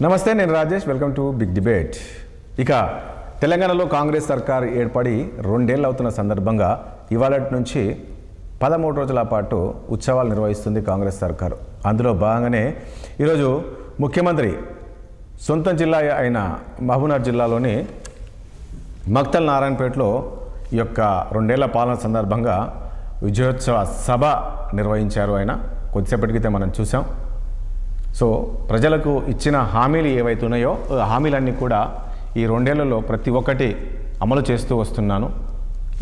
నమస్తే, నేను Rajesh. Welcome to big debate. ఇక తెలంగాణలో కాంగ్రెస్ సర్కార్ ఏర్పడి 2 ఏళ్ళు అవుతున్న సందర్భంగా ఇవాళ నుంచి 13 రోజుల పాటు ఉత్సవాలు నిర్వహిస్తుంది కాంగ్రెస్ సర్కారు. అందులో భాగంగానే ఈరోజు ముఖ్యమంత్రి సొంత జిల్లా అయిన మహబూబ్నగర్ జిల్లాలోని మక్తల్ నారాయణపేటలో ఈ యొక్క 2 ఏళ్ల పాలన సందర్భంగా విజయోత్సవ సభ నిర్వహించారు. ఆయన కొద్దిసేపటి క్రితం మనం చూసాం. సో ప్రజలకు ఇచ్చిన హామీలు ఏవైతున్నాయో హామీలన్నీ కూడా ఈ 2 ఏళ్లలో ప్రతి ఒక్కటి అమలు చేస్తూ వస్తున్నాను.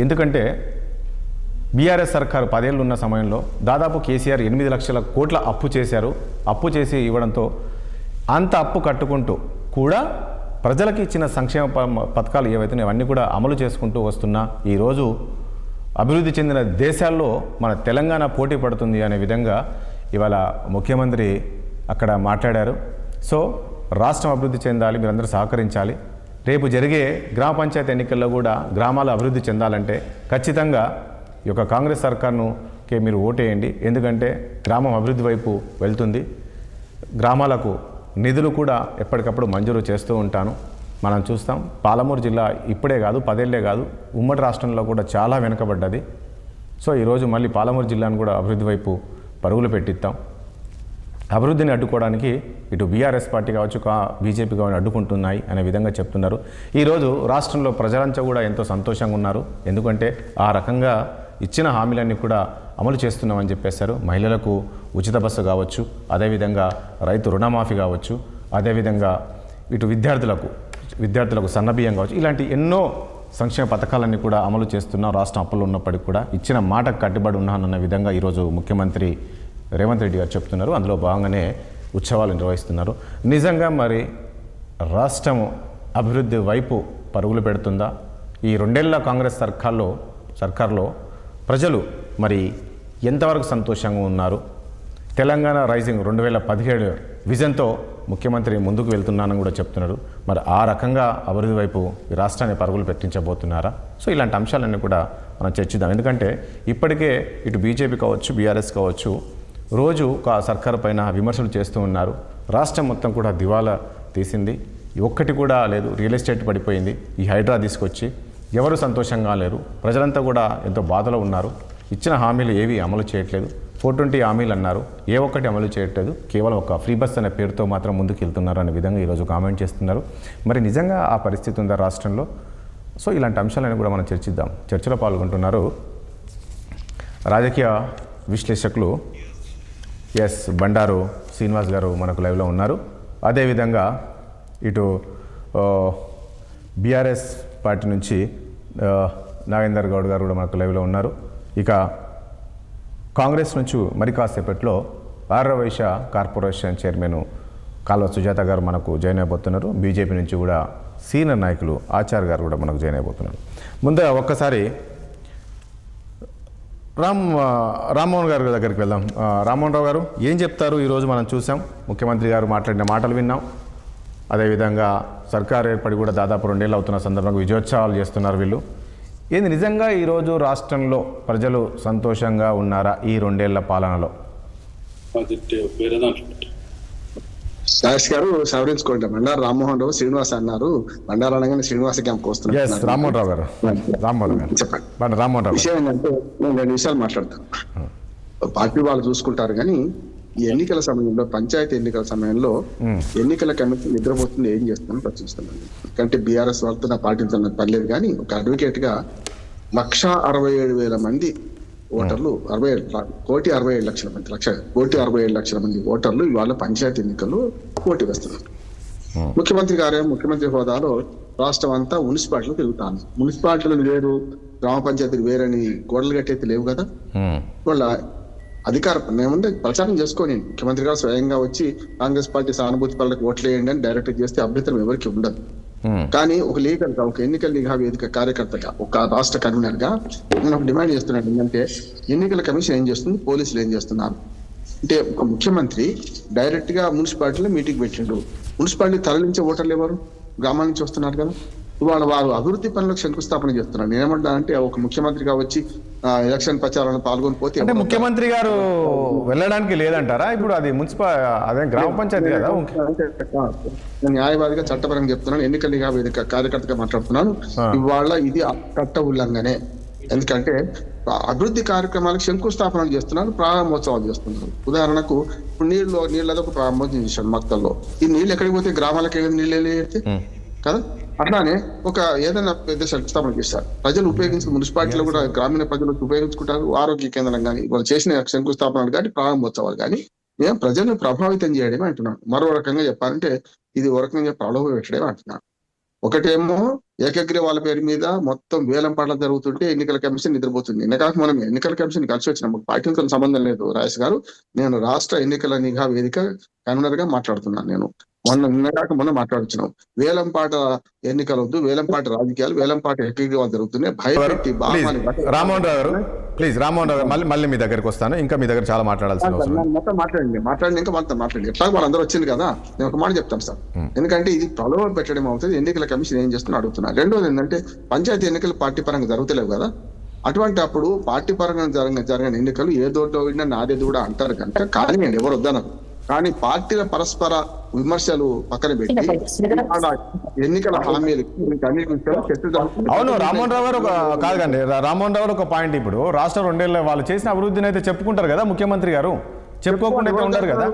ఎందుకంటే బీఆర్ఎస్ సర్కారు 10 ఏళ్ళు ఉన్న సమయంలో దాదాపు కేసీఆర్ 8 లక్షల కోట్ల అప్పు చేశారు. అప్పు చేసి ఇవ్వడంతో అంత అప్పు కట్టుకుంటూ కూడా ప్రజలకు ఇచ్చిన సంక్షేమ పథకాలు ఏవైతున్నాయో అవన్నీ కూడా అమలు చేసుకుంటూ వస్తున్నా ఈరోజు అభివృద్ధి చెందిన దేశాల్లో మన తెలంగాణ పోటీ పడుతుంది అనే విధంగా ఇవాళ ముఖ్యమంత్రి అక్కడ మాట్లాడారు. సో రాష్ట్రం అభివృద్ధి చెందాలి, మీరందరూ సహకరించాలి. రేపు జరిగే గ్రామ పంచాయతీ ఎన్నికల్లో కూడా గ్రామాలు అభివృద్ధి చెందాలంటే ఖచ్చితంగా ఈ యొక్క కాంగ్రెస్ సర్కార్నుకే మీరు ఓటేయండి. ఎందుకంటే గ్రామం అభివృద్ధి వైపు వెళ్తుంది. గ్రామాలకు నిధులు కూడా ఎప్పటికప్పుడు మంజూరు చేస్తూ ఉంటాను. మనం చూస్తాం పాలమూరు జిల్లా ఇప్పుడే కాదు 10 ఏళ్లే కాదు ఉమ్మడి రాష్ట్రంలో కూడా చాలా వెనుకబడ్డది. సో ఈరోజు మళ్ళీ పాలమూరు జిల్లాను కూడా అభివృద్ధి వైపు పరుగులు పెట్టిస్తాం. అభివృద్ధిని అడ్డుకోవడానికి ఇటు బీఆర్ఎస్ పార్టీ కావచ్చు బీజేపీ కావచ్చు అడ్డుకుంటున్నాయి అనే విధంగా చెప్తున్నారు. ఈరోజు రాష్ట్రంలో ప్రజలంతా కూడా ఎంతో సంతోషంగా ఉన్నారు. ఎందుకంటే ఆ రకంగా ఇచ్చిన హామీలన్నీ కూడా అమలు చేస్తున్నామని చెప్పేశారు. మహిళలకు ఉచిత బస్సు కావచ్చు, అదేవిధంగా రైతు రుణమాఫీ కావచ్చు, అదేవిధంగా ఇటు విద్యార్థులకు సన్నబియ్యం కావచ్చు, ఇలాంటి ఎన్నో సంక్షేమ పథకాలన్నీ కూడా అమలు చేస్తున్నాం. రాష్ట్రం అప్పులు ఉన్నప్పటికీ కూడా ఇచ్చిన మాటకు కట్టుబడి ఉన్నానన్న విధంగా ఈరోజు ముఖ్యమంత్రి రేవంత్ రెడ్డి గారు చెప్తున్నారు. అందులో భాగంగానే ఉత్సవాలు నిర్వహిస్తున్నారు. నిజంగా మరి రాష్ట్రం అభివృద్ధి వైపు పరుగులు పెడుతుందా? ఈ 2 ఏళ్ల కాంగ్రెస్ సర్కార్లో ప్రజలు మరి ఎంతవరకు సంతోషంగా ఉన్నారు? తెలంగాణ రైజింగ్ 2017 విజన్తో ముఖ్యమంత్రి ముందుకు వెళ్తున్నానని కూడా చెప్తున్నారు. మరి ఆ రకంగా అభివృద్ధి వైపు ఈ రాష్ట్రాన్ని పరుగులు పెట్టించబోతున్నారా? సో ఇలాంటి అంశాలన్నీ కూడా మనం చర్చిద్దాం. ఎందుకంటే ఇప్పటికే ఇటు బీజేపీ కావచ్చు, బీఆర్ఎస్ కావచ్చు రోజు సర్కారు పైన విమర్శలు చేస్తూ ఉన్నారు. రాష్ట్రం మొత్తం కూడా దివాలా తీసింది, ఒక్కటి కూడా లేదు. రియల్ ఎస్టేట్ పడిపోయింది. ఈ హైడ్రా తీసుకొచ్చి ఎవరు సంతోషంగా లేరు. ప్రజలంతా కూడా ఎంతో బాధలో ఉన్నారు. ఇచ్చిన హామీలు ఏవి అమలు చేయట్లేదు. 420 హామీలు అన్నారు, ఏ ఒక్కటి అమలు చేయట్లేదు. కేవలం ఒక ఫ్రీ బస్ అనే పేరుతో మాత్రం ముందుకు వెళ్తున్నారు అనే విధంగా ఈరోజు కామెంట్ చేస్తున్నారు. మరి నిజంగా ఆ పరిస్థితి ఉందా రాష్ట్రంలో? సో ఇలాంటి అంశాలను కూడా మనం చర్చిద్దాం. చర్చలో పాల్గొంటున్నారు రాజకీయ విశ్లేషకులు బండారు శ్రీనివాస్ గారు మనకు లైవ్లో ఉన్నారు. అదేవిధంగా ఇటు బీఆర్ఎస్ పార్టీ నుంచి నాగేందర్ గౌడ్ గారు కూడా మనకు లైవ్లో ఉన్నారు. ఇక కాంగ్రెస్ నుంచి మరి కాసేపట్లో ఆర్యవైశ్య కార్పొరేషన్ చైర్మన్ కాల్వ సుజాత గారు మనకు జాయిన్ అయిపోతున్నారు. బీజేపీ నుంచి కూడా సీనియర్ నాయకులు ఆచార్ గారు కూడా మనకు జాయిన్ అయిపోతున్నారు. ముందే ఒక్కసారి రామ్మోహన్ గారి దగ్గరికి వెళ్దాం. రామ్మోహన్ రావు గారు ఏం చెప్తారు? ఈరోజు మనం చూసాం, ముఖ్యమంత్రి గారు మాట్లాడిన మాటలు విన్నాం. అదేవిధంగా సర్కారు ఏర్పడి కూడా దాదాపు 2 ఏళ్ళు అవుతున్న సందర్భంగా విజయోత్సవాలు చేస్తున్నారు వీళ్ళు. ఏంది నిజంగా ఈరోజు రాష్ట్రంలో ప్రజలు సంతోషంగా ఉన్నారా ఈ 2 ఏళ్ల పాలనలో? రాజేష్ గారు సవరించుకోండి. బండారు రామ్మోహన్ రావు శ్రీనివాస్ అన్నారు. బండారు అనగానే శ్రీనివాస క్యాంప్ వస్తున్నారు. రామ్మోహన్ రావు గారు చెప్పండి. రామ్మోహన్ రావు విషయం ఏంటంటే నేను 2 నిమిషాలు మాట్లాడతాను. పార్టీ వాళ్ళు చూసుకుంటారు కానీ ఈ ఎన్నికల సమయంలో, పంచాయతీ ఎన్నికల సమయంలో ఎన్నికల కమిషన్ నిద్రపోతుంది, ఏం చేస్తుందని ప్రశ్నిస్తున్నాను. ఎందుకంటే బీఆర్ఎస్ వాళ్ళతో నా పార్టీతో నాకు పర్లేదు కానీ ఒక అడ్వకేట్ గా 1,67,000 మంది ఓటర్లు, 1,67,00,000 మంది ఓటర్లు ఇవాళ పంచాయతీ ఎన్నికల్లో పోటీ వేస్తున్నారు. ముఖ్యమంత్రి హోదాలో రాష్ట్రం అంతా మున్సిపాలిటీలు తిరుగుతాను. మున్సిపాలిటీలు వేరు, గ్రామ పంచాయతీలు వేరని గోడలు కట్టయితే లేవు కదా. వాళ్ళ అధికారం ఏముంది, ప్రచారం చేసుకోని ముఖ్యమంత్రి గారు స్వయంగా వచ్చి కాంగ్రెస్ పార్టీ సానుభూతి పనులకు ఓట్లు వేయండి అని డైరెక్ట్ చేస్తే అభ్యంతరం ఎవరికి ఉండదు. కానీ ఒక లీడర్గా, ఒక ఎన్నికల నిఘా వేదిక కార్యకర్తగా, ఒక రాష్ట్ర కన్వీనర్ గా నేను ఒక డిమాండ్ చేస్తున్నాను. ఏంటంటే ఎన్నికల కమిషన్ ఏం చేస్తుంది, పోలీసులు ఏం చేస్తున్నారు అంటే, ఒక ముఖ్యమంత్రి డైరెక్ట్ గా మున్సిపాలిటీలో మీటింగ్ పెట్టిండు. మున్సిపాలిటీ తరలించే ఓటర్లు ఎవరు? గ్రామాల నుంచి వస్తున్నారు కదా. ఇవాళ వారు అభివృద్ధి పనులకు శంకుస్థాపన చేస్తున్నారు. నేనేమంటానంటే ఒక ముఖ్యమంత్రిగా వచ్చి ఎలక్షన్ ప్రచారంలో పాల్గొని పోతే అంటే ముఖ్యమంత్రి గారు వెళ్ళడానికి లేదంటారా? ఇప్పుడు అది అదే గ్రామ పంచాయతీ కదా. నేను న్యాయవాదిగా చట్టపరంగా చెప్తున్నాను, ఎన్నికల నిఘా వేదిక కార్యకర్తగా మాట్లాడుతున్నాను. ఇవాళ ఇది చట్ట ఉల్లంఘనే. ఎందుకంటే అభివృద్ధి కార్యక్రమాలకు శంకుస్థాపనలు చేస్తున్నారు, ప్రారంభోత్సవాలు చేస్తున్నారు. ఉదాహరణకు ఇప్పుడు నీళ్ళతో ఒక ప్రారంభోత్సవం చేశాడు మక్తల్లో. ఈ నీళ్ళు ఎక్కడికి పోతే గ్రామాలకు ఏదైనా నీళ్ళు వెళ్ళి కదా. అట్లానే ఒక ఏదైనా పెద్ద శంకుస్థాపన చేస్తారు, ప్రజలు ఉపయోగించి మున్సిపాలిటీలో కూడా గ్రామీణ ప్రజలు ఉపయోగించుకుంటారు. ఆరోగ్య కేంద్రం కానీ వాళ్ళు చేసిన శంకుస్థాపనలు కానీ ప్రారంభోత్సవాలు కానీ మేము ప్రజలను ప్రభావితం చేయడమే అంటున్నాను. మరో రకంగా చెప్పాలంటే ఇది ఒక రకంగా ప్రలోభ పెట్టడమే అంటున్నాను. ఒకటేమో ఏకగ్రీవాల పేరు మీద మొత్తం వేలం పాటలు జరుగుతుంటే ఎన్నికల కమిషన్ నిద్రపోతుంది. ఎన్నికలకు మనం ఎన్నికల కమిషన్ కలిసి వచ్చిన పార్టీలతో సంబంధం లేదు. రాజేష్ గారు, నేను రాష్ట్ర ఎన్నికల నిఘా వేదిక కన్వీనర్ గా మాట్లాడుతున్నాను. నేను మొన్న మాట్లాడుతున్నాం. వేలంపాట ఎన్నికలు వద్దు, వేలంపాట రాజకీయాలు, వేలంపాట ఏకగ్రీవాలు జరుగుతున్నాయి. భయపెట్టి రామ్మోహన్ రావు గారు, ప్లీజ్ రామ్మోహన్ రావు గారు, మళ్ళీ మీ దగ్గరికి వస్తాను. ఇంకా మీ దగ్గర చాలా మాట్లాడాల్సిన మొత్తం మాట్లాడండి ఇంకా మొత్తం మాట్లాడండి. ఎట్లా వాళ్ళందరూ వచ్చింది కదా, నేను ఒక మాట చెప్తాను సార్. ఎందుకంటే ఇది ప్రలోభ పెట్టడం అవుతుంది. ఎన్నికల కమిషన్ ఏం చేస్తున్నా అడుగుతున్నా. రెండోది ఏంటంటే పంచాయతీ ఎన్నికలు పార్టీ పరంగా జరుగుతలేవు కదా. అటువంటి అప్పుడు పార్టీ పరంగా జరిగిన ఎన్నికలు ఏ దోటో విన్నా నాదేది కూడా అంటారు కనుక కానీ ఎవరు వద్దన్నారు. కానీ పార్టీల పరస్పర విమర్శలు పక్కన పెట్టి ఎన్నికల హామీలు అవును. రామ్మోహన్ రావు గారు కాదండి, రామ్మోహన్ రావు గారు ఒక పాయింట్. ఇప్పుడు రాష్ట్రం 2 ఏళ్ళ వాళ్ళు చేసిన అభివృద్ధిని అయితే చెప్పుకుంటారు కదా ముఖ్యమంత్రి గారు, చెప్పుకోకుండా అయితే ఉండరు కదా.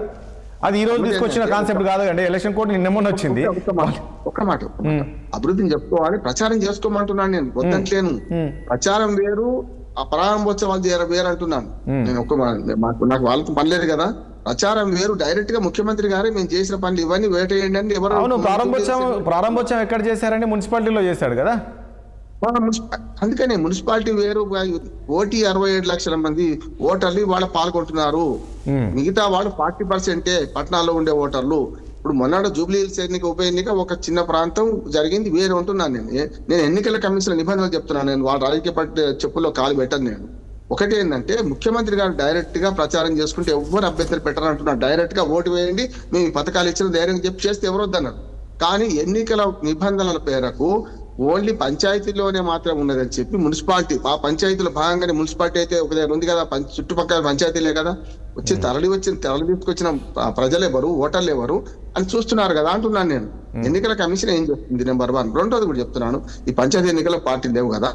అది ఈ రోజు తీసుకొచ్చిన కాన్సెప్ట్ కాదండి. ఎలక్షన్ కోడ్ నిన్న వచ్చింది. ఒక్క మాట, అభివృద్ధిని చెప్పుకోవాలి, ప్రచారం చేసుకోమంటున్నాను. నేను వద్దంటలేను. ప్రచారం వేరు, ఆ ప్రారంభోత్సవాలు వేరు అంటున్నాను. నేను నాకు వాళ్ళతో పని లేదు కదా. ప్రచారం వేరు, డైరెక్ట్ గా ముఖ్యమంత్రి గారే మేము చేసిన పనులు ఇవన్నీ వేటేయండి అని ఎవరు. అవును, ప్రారంభోత్సవం ఎక్కడ చేశారండి? మున్సిపాలిటీలో చేశాడు కదా. అందుకనే మున్సిపాలిటీ వేరు. ఓటీ 67 లక్షల మంది ఓటర్లు వాళ్ళ పాల్గొంటున్నారు. మిగతా వాళ్ళు 40% పట్టణాల్లో ఉండే ఓటర్లు. ఇప్పుడు మొన్నటి జూబ్లీ హిల్స్ ఉప ఎన్నిక ఒక చిన్న ప్రాంతం జరిగింది, వేరే ఉంటున్నాను నేను ఎన్నికల కమిషన్ నిబంధనలు చెప్తున్నాను. నేను వాళ్ళ రాజకీయ పార్టీ చెప్పుల్లో కాలు పెట్టను. నేను ఒకటి ఏంటంటే ముఖ్యమంత్రి గారు డైరెక్ట్ గా ప్రచారం చేసుకుంటే ఎవరు అభ్యర్థులు పెట్టారంటున్నారు. డైరెక్ట్ గా ఓటు వేయండి, మేము పథకాలు ఇచ్చిన ధైర్యంగా చెప్పి చేస్తే ఎవరు వద్దన్నారు. కానీ ఎన్నికల నిబంధనల పేరకు ఓన్లీ పంచాయతీలోనే మాత్రం ఉన్నదని చెప్పి మున్సిపాలిటీ, ఆ పంచాయతీలో భాగంగానే మున్సిపాలిటీ అయితే ఒక దగ్గర ఉంది కదా, చుట్టుపక్కల పంచాయతీలే కదా, తరలి తీసుకొచ్చిన ప్రజలు ఎవరు, ఓటర్లు ఎవరు అని చూస్తున్నారు కదా అంటున్నాను నేను. ఎన్నికల కమిషన్ ఏం చేస్తుంది నెంబర్ 1. రెండోది కూడా చెప్తున్నాను, ఈ పంచాయతీ ఎన్నికల పార్టీలు లేవు కదా.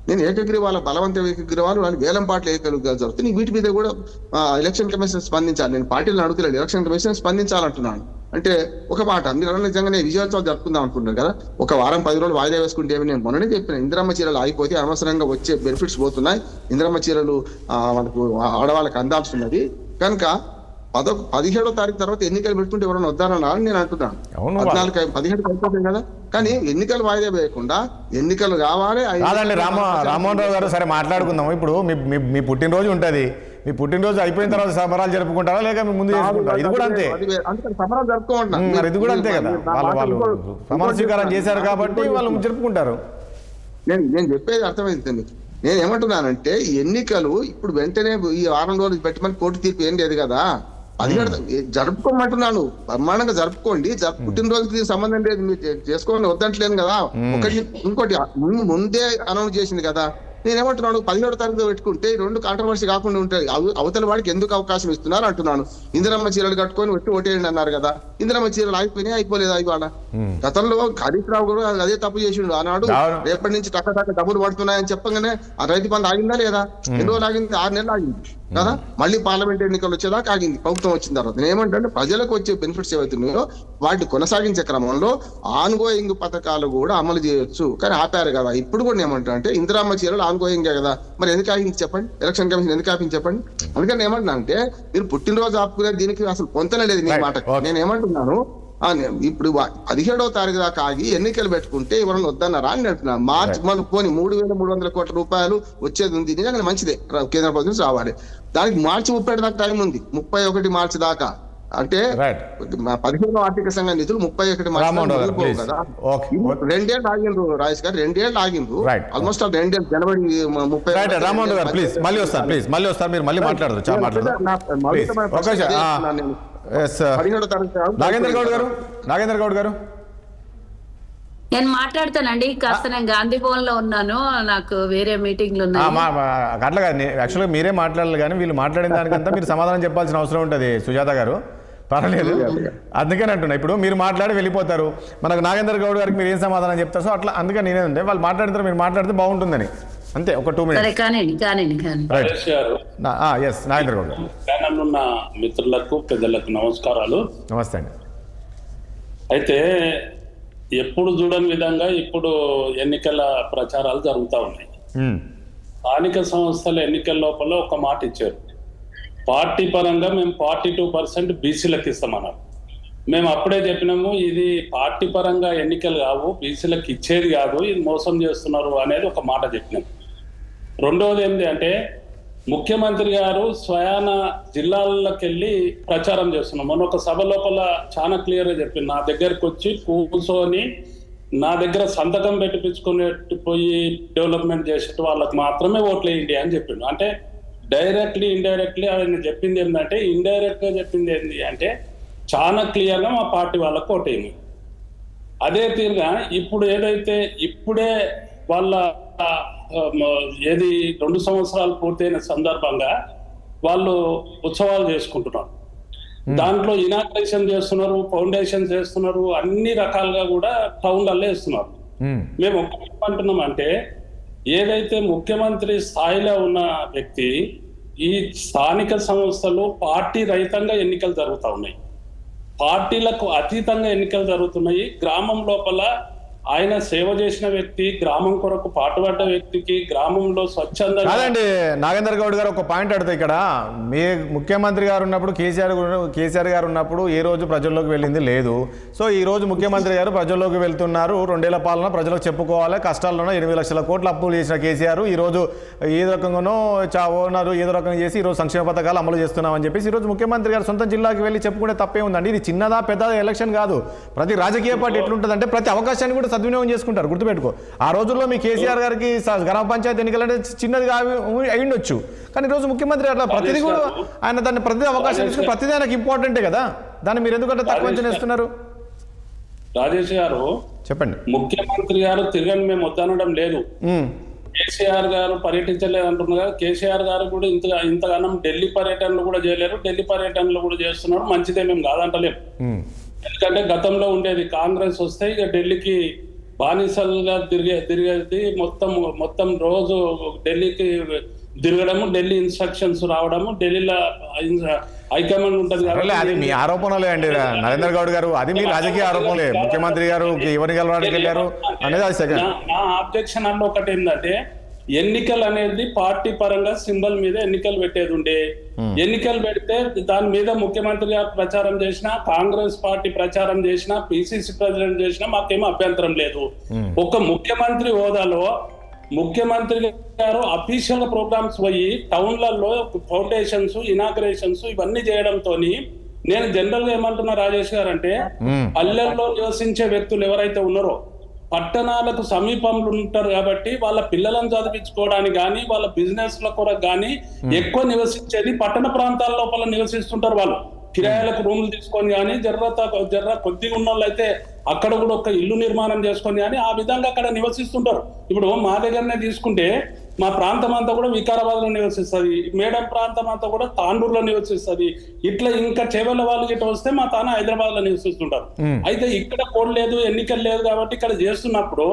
నేను ఏకగ్రీవాల బలవంత ఏకగ్రీవాలు వాళ్ళు వేలం పాటలు ఏకగ్రీవాలు జరుగుతున్నాయి. వీటి మీద కూడా ఎలక్షన్ కమిషన్ స్పందించాలి. నేను పార్టీలను అడుగుతున్నాను, ఎలక్షన్ కమిషన్ స్పందించాలంటున్నాను. అంటే ఒక మాట, మీరు నిజంగానే విజయోత్సవాలు జరుపుకుందాం అనుకుంటున్నారు కదా, ఒక వారం 10 రోజులు వాయిదా వేసుకుంటే నేను మొన్ననే చెప్పిన, ఇందిరమ్మ చీరలు ఆగిపోతే అనవసరంగా వచ్చే బెనిఫిట్స్ పోతున్నాయి. ఇందిరమ్మ చీరలు మనకు ఆడవాళ్ళకి అందాల్సి కనుక 17వ తారీఖు తర్వాత ఎన్నికలు పెట్టుకుంటే ఎవరైనా వద్దారని నేను అంటున్నాను. 17 అయిపోతాయి కదా. కానీ ఎన్నికలు వాయిదా వేయకుండా ఎన్నికలు కావాలి. రామ్మోహన్ రావు గారు, సరే మాట్లాడుకుందాం. ఇప్పుడు మీ పుట్టినరోజు ఉంటది, మీ పుట్టినరోజు అయిపోయిన తర్వాత సంబరాలు జరుపుకుంటారా లేక మీ ముందు చేసుకుంటారా? ఇది కూడా అంతే, సంబరాలు జరుపుకోండి. ఇది కూడా అంతే కదా. వాళ్ళు ప్రమాణ స్వీకారం చేశారు కాబట్టి వాళ్ళు జరుపుకుంటారు. నేను చెప్పేది అర్థమైంది. నేను ఏమంటున్నానంటే ఎన్నికలు ఇప్పుడు వెంటనే ఈ 6 రోజులు పెట్టమని కోర్టు తీర్పు ఏం లేదు కదా. 17 జరుపుకోమంటున్నాను, బ్రహ్మాండంగా జరుపుకోండి. పుట్టినరోజుకి సంబంధం లేదు, మీరు చేసుకోండి, వద్దంటలేను కదా. ఇంకోటి ముందే అనౌన్స్ చేసింది కదా. నేనేమంటున్నాను, 17వ తారీఖు పెట్టుకుంటే 2 కాంట్రవర్సీ కాకుండా ఉంటాయి. అవతల వాడికి ఎందుకు అవకాశం ఇస్తున్నారు అంటున్నాను. ఇందిరమ్మ చీరలు కట్టుకొని ఓటేయండి అన్నారు కదా. ఇందిరమ్మ చీరలు అయిపోలేదా ఇవాళ? గతంలో హరీష్ రావు కూడా అదే తప్పు చేసిండు ఆనాడు. రేపటి నుంచి టక్క డబ్బులు పడుతున్నాయని చెప్పగానే ఆ రైతు బంధు ఆగిందా లేదా? ఎన్ని రోజులు ఆగింది? 6 నెలలు ఆగింది కదా. మళ్ళీ పార్లమెంట్ ఎన్నికలు వచ్చేదాకా ఆగింది ప్రభుత్వం వచ్చిన తర్వాత. నేను ఏమంటే ప్రజలకు వచ్చే బెనిఫిట్స్ ఏవైతున్నాయో వాటిని కొనసాగించే క్రమంలో ఆన్ గోయింగ్ పథకాలు కూడా అమలు చేయొచ్చు. కానీ ఆపారు కదా. ఇప్పుడు కూడా ఏమంటా అంటే ఇందిరమ్మ చీరలు ఆన్ గోయింగ్ కదా, మరి ఎందుకు ఆగింది చెప్పండి? ఎలక్షన్ కమిషన్ ఎందుకు ఆపింది చెప్పండి? అందుకని ఏమంటున్నా అంటే మీరు పుట్టినరోజు ఆపుకునే దీనికి అసలు పొంతనే లేదు మీ మాట. నేను ఏమంటున్నాను, ఇప్పుడు 17వ తారీఖు దాకా ఆగి ఎన్నికలు పెట్టుకుంటే ఎవరైనా వద్దన్నారా అని అంటున్నా. మార్చి మనకు పోనీ 3,300 కోట్ల రూపాయలు వచ్చేది ఉంది, నిజంగా మంచిదే, కేంద్ర ప్రభుత్వం రావాలి. దానికి మార్చి 30 దాకా టైం ఉంది, 31 మార్చి దాకా. అంటే 15వ ఆర్థిక సంఘ నిధులు 31 మార్చి కదా. 2 ఏళ్ళు ఆగిండ్రు రాజేష్ గారు, 2 ఏళ్ళు ఆగిండ్రు. ఆల్మోస్ట్ 2 ఏళ్ళు జనవరి 30. రామ్మోహన్ గారు ప్లీజ్ మళ్ళీ వస్తారు, మీరు మళ్ళీ మాట్లాడతారు, చాలా మాట్లాడతారు. నాగేంద్ర గౌడ్ గారు నేను మాట్లాడతానండి. కాస్త నేను గాంధీ భవన్ లో ఉన్నాను, నాకు వేరే మీటింగ్లు ఉన్నాయి. అట్లా కాదు, యాక్చువల్గా మీరే మాట్లాడాలి, కానీ వీళ్ళు మాట్లాడిన దానికంతా మీరు సమాధానం చెప్పాల్సిన అవసరం ఉంటుంది సుజాత గారు. పర్వాలేదు, అందుకని అంటున్నా. ఇప్పుడు మీరు మాట్లాడి వెళ్ళిపోతారు, మనకు నాగేంద్ర గౌడ్ గారికి మీరు ఏం సమాధానం చెప్తారు. సో అట్లా అందుకని నేనేంటే వాళ్ళు మాట్లాడితే మీరు మాట్లాడితే బాగుంటుందని అంతే. ఒక 2 minutes. ఎస్ నాగేంద్ర గౌడ్ గారు. ప్యానల్ ఉన్న మిత్రులకు పెద్దలకు నమస్కారాలు. నమస్తే అండి. అయితే ఎప్పుడు చూడని విధంగా ఇప్పుడు ఎన్నికల ప్రచారాలు జరుగుతూ ఉన్నాయి. స్థానిక సంస్థల ఎన్నికల లోపల ఒక మాట ఇచ్చారు, పార్టీ పరంగా మేము 42% బీసీలకు ఇస్తామన్నారు. మేము అప్పుడే చెప్పినాము, ఇది పార్టీ పరంగా ఎన్నికలు కావు, బీసీలకు ఇచ్చేది కాదు, ఇది మోసం చేస్తున్నారు అనేది ఒక మాట చెప్పినాం. రెండవది ఏంటి అంటే, ముఖ్యమంత్రి గారు స్వయాన జిల్లాలకు వెళ్ళి ప్రచారం చేస్తున్నాం. మొన్న ఒక సభ లోపల చాలా క్లియర్గా చెప్పింది, నా దగ్గరకు వచ్చి కూర్చొని నా దగ్గర సంతకం పెట్టించుకునే పోయి డెవలప్మెంట్ చేసే వాళ్ళకి మాత్రమే ఓట్లు వేయండి అని చెప్పిండు. అంటే డైరెక్ట్లీ ఇండైరెక్ట్లీ ఆయన చెప్పింది ఏంటంటే, ఇండైరెక్ట్ గా చెప్పింది ఏంటి అంటే చాలా క్లియర్గా మా పార్టీ వాళ్ళకు ఓటేయండి. అదే తీరుగా ఇప్పుడు ఏదైతే ఇప్పుడే వాళ్ళ ఏది 2 సంవత్సరాలు పూర్తయిన సందర్భంగా వాళ్ళు ఉత్సవాలు చేసుకుంటున్నారు. దాంట్లో ఇనాగ్రేషన్ చేస్తున్నారు, ఫౌండేషన్ చేస్తున్నారు, అన్ని రకాలుగా కూడా టౌన్లలో వేస్తున్నారు. మేము ఒక్కటంటున్నాం అంటే, ఏదైతే ముఖ్యమంత్రి స్థాయిలో ఉన్న వ్యక్తి, ఈ స్థానిక సంస్థలు పార్టీ రహితంగా ఎన్నికలు జరుగుతూ ఉన్నాయి, పార్టీలకు అతీతంగా ఎన్నికలు జరుగుతున్నాయి. గ్రామం లోపల ఆయన సేవ చేసిన వ్యక్తి, గ్రామం కొరకు పాటుపడ్డ వ్యక్తికి గ్రామంలో స్వచ్ఛందంగా. కాదండి నాగేంద్ర గౌడ్ గారు, ఒక పాయింట్ అడుగుతా. ఇక్కడ మీ ముఖ్యమంత్రి గారు ఉన్నప్పుడు కేసీఆర్ గారు ఉన్నప్పుడు ఏ రోజు ప్రజల్లోకి వెళ్ళింది లేదు. సో ఈ రోజు ముఖ్యమంత్రి గారు ప్రజల్లోకి వెళ్తున్నారు. 2 ఏళ్ల పాలన ప్రజలకు చెప్పుకోవాలి. కష్టాల్లోనో 8 లక్షల కోట్ల అప్పులు చేసిన కేసీఆర్ ఈ రోజు ఏదో రకంగానో చావోన్నారు, ఏదో రకంగా చేసి ఈరోజు సంక్షేమ పథకాలు అమలు చేస్తున్నామని చెప్పేసి ఈరోజు ముఖ్యమంత్రి గారు సొంత జిల్లాకి వెళ్ళి చెప్పుకునే తప్పే ఉందండి. ఇది చిన్నదా పెద్దదా ఎలక్షన్ కాదు. ప్రతి రాజకీయ పార్టీ ఎట్లుంటుందంటే ప్రతి అవకాశాన్ని కూడా సద్వినియోగం చేసుకుంటారు. గుర్తుపెట్టుకో, ఆ రోజుల్లో మీ కేసీఆర్ గారికి గ్రామ పంచాయతీ ఎన్నికలంటే చిన్నదిగా అయ్యుండొచ్చు, కానీ ఈరోజు ముఖ్యమంత్రి అట్లా ప్రతిదీ కూడా ఆయన దాన్ని ప్రతి అవకాశం తీసుకుని ప్రతిదీ ఆయనకు ఇంపార్టెంటే కదా. దాన్ని మీరు ఎందుకంటే తక్కువ చేస్తున్నారు? రాజేష్ గారు చెప్పండి. ముఖ్యమంత్రి గారు తిరగని మేము వద్దనడం లేదు, కేసీఆర్ గారు పర్యటించలేదు అంటున్నారు కదా. కేసీఆర్ గారు కూడా ఇంతగానం ఢిల్లీ పర్యటనలు కూడా చేయలేరు, ఢిల్లీ పర్యటనలు కూడా చేస్తున్నారు, మంచిదే, మేము కాదంటలేము. ఎందుకంటే గతంలో ఉండేది కాంగ్రెస్ వస్తే ఇక ఢిల్లీకి బానిసలుగా తిరిగేది, మొత్తం రోజు ఢిల్లీకి తిరగడము, ఢిల్లీ ఇన్స్ట్రక్షన్స్ రావడము, ఢిల్లీలో హైకమాండ్ ఉంటది. అది మీ ఆరోపణలే అండి నరేంద్ర గౌడ్ గారు, అది మీ రాజకీయ ఆరోపణలే. ముఖ్యమంత్రి గారు ఎవరిని కలవడానికి వెళ్ళారు అనేది నా ఆబ్జెక్షన్ అంటే ఒకటి ఏంటంటే, ఎన్నికలు అనేది పార్టీ పరంగా సింబల్ మీద ఎన్నికలు పెట్టేది ఉండే, ఎన్నికలు పెడితే దాని మీద ముఖ్యమంత్రి గారు ప్రచారం చేసినా, కాంగ్రెస్ పార్టీ ప్రచారం చేసినా, పిసిసి ప్రెసిడెంట్ చేసినా మాకేమో అభ్యంతరం లేదు. ఒక ముఖ్యమంత్రి హోదాలో ముఖ్యమంత్రి గారు అఫీషియల్ గా ప్రోగ్రామ్స్ పోయి టౌన్లలో ఫౌండేషన్స్, ఇనాగ్రేషన్స్ ఇవన్నీ చేయడంతో నేను జనరల్ గా ఏమంటున్నా రాజేష్ గారు అంటే, పల్లెల్లో నివసించే వ్యక్తులు ఎవరైతే ఉన్నారో పట్టణాలకు సమీపంలో ఉంటారు కాబట్టి వాళ్ళ పిల్లలను చదివించుకోవడానికి కానీ వాళ్ళ బిజినెస్ ల కొరకు కానీ ఎక్కువ నివసించేది పట్టణ ప్రాంతాల లోపల నివసిస్తుంటారు. వాళ్ళు కిరాయిలకు రూములు తీసుకొని కానీ జర్ర కొద్దిగా ఉన్న వాళ్ళు అయితే అక్కడ కూడా ఒక ఇల్లు నిర్మాణం చేసుకొని కానీ ఆ విధంగా అక్కడ నివసిస్తుంటారు. ఇప్పుడు మా దగ్గరనే తీసుకుంటే మా ప్రాంతం అంతా కూడా వికారాబాద్ లో నివసిస్తుంది, మేడం ప్రాంతం అంతా కూడా తాండూరులో నివసిస్తుంది, ఇట్లా ఇంకా చేవెళ్ళ వాళ్ళు ఇట్లా వస్తే మా తాన హైదరాబాద్ లో నివసిస్తుంటారు. అయితే ఇక్కడ కోడ్ లేదు, ఎన్నికలు లేదు కాబట్టి ఇక్కడ చేస్తున్నప్పుడు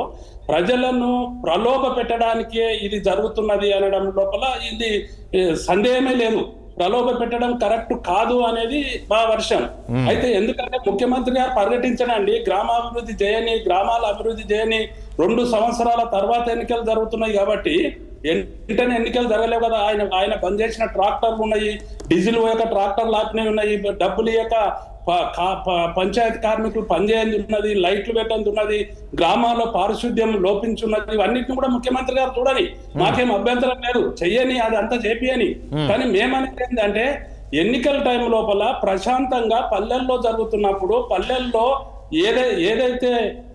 ప్రజలను ప్రలోభ పెట్టడానికే ఇది జరుగుతున్నది అనడం లోపల ఇది సందేహమే లేదు. ప్రలోభ పెట్టడం కరెక్ట్ కాదు అనేది మా వర్షం. అయితే ఎందుకంటే ముఖ్యమంత్రి గారు పర్యటించడండి, గ్రామాభివృద్ధి చేయని, గ్రామాల అభివృద్ధి చేయని 2 సంవత్సరాల తర్వాత ఎన్నికలు జరుగుతున్నాయి కాబట్టి వెంటనే ఎన్నికలు జరగలేవు కదా. ఆయన బంద్ చేసిన ట్రాక్టర్లు ఉన్నాయి, డీజిల్ పోయాక ట్రాక్టర్లు ఆపినవి ఉన్నాయి, డబ్బులు ఇయ్యక పంచాయతీ కార్మికులు పనిచేయండి ఉన్నది, లైట్లు పెట్టండి ఉన్నది, గ్రామాల్లో పారిశుద్ధ్యం లోపించున్నది, ఇవన్నిటిని కూడా ముఖ్యమంత్రి గారు చూడని, మాకేం అభ్యంతరం లేదు, చెయ్యని, అది అంతా చేపియని. కానీ మేమనేది ఏంటంటే, ఎన్నికల టైం లోపల ప్రశాంతంగా పల్లెల్లో జరుగుతున్నప్పుడు పల్లెల్లో ఏదైతే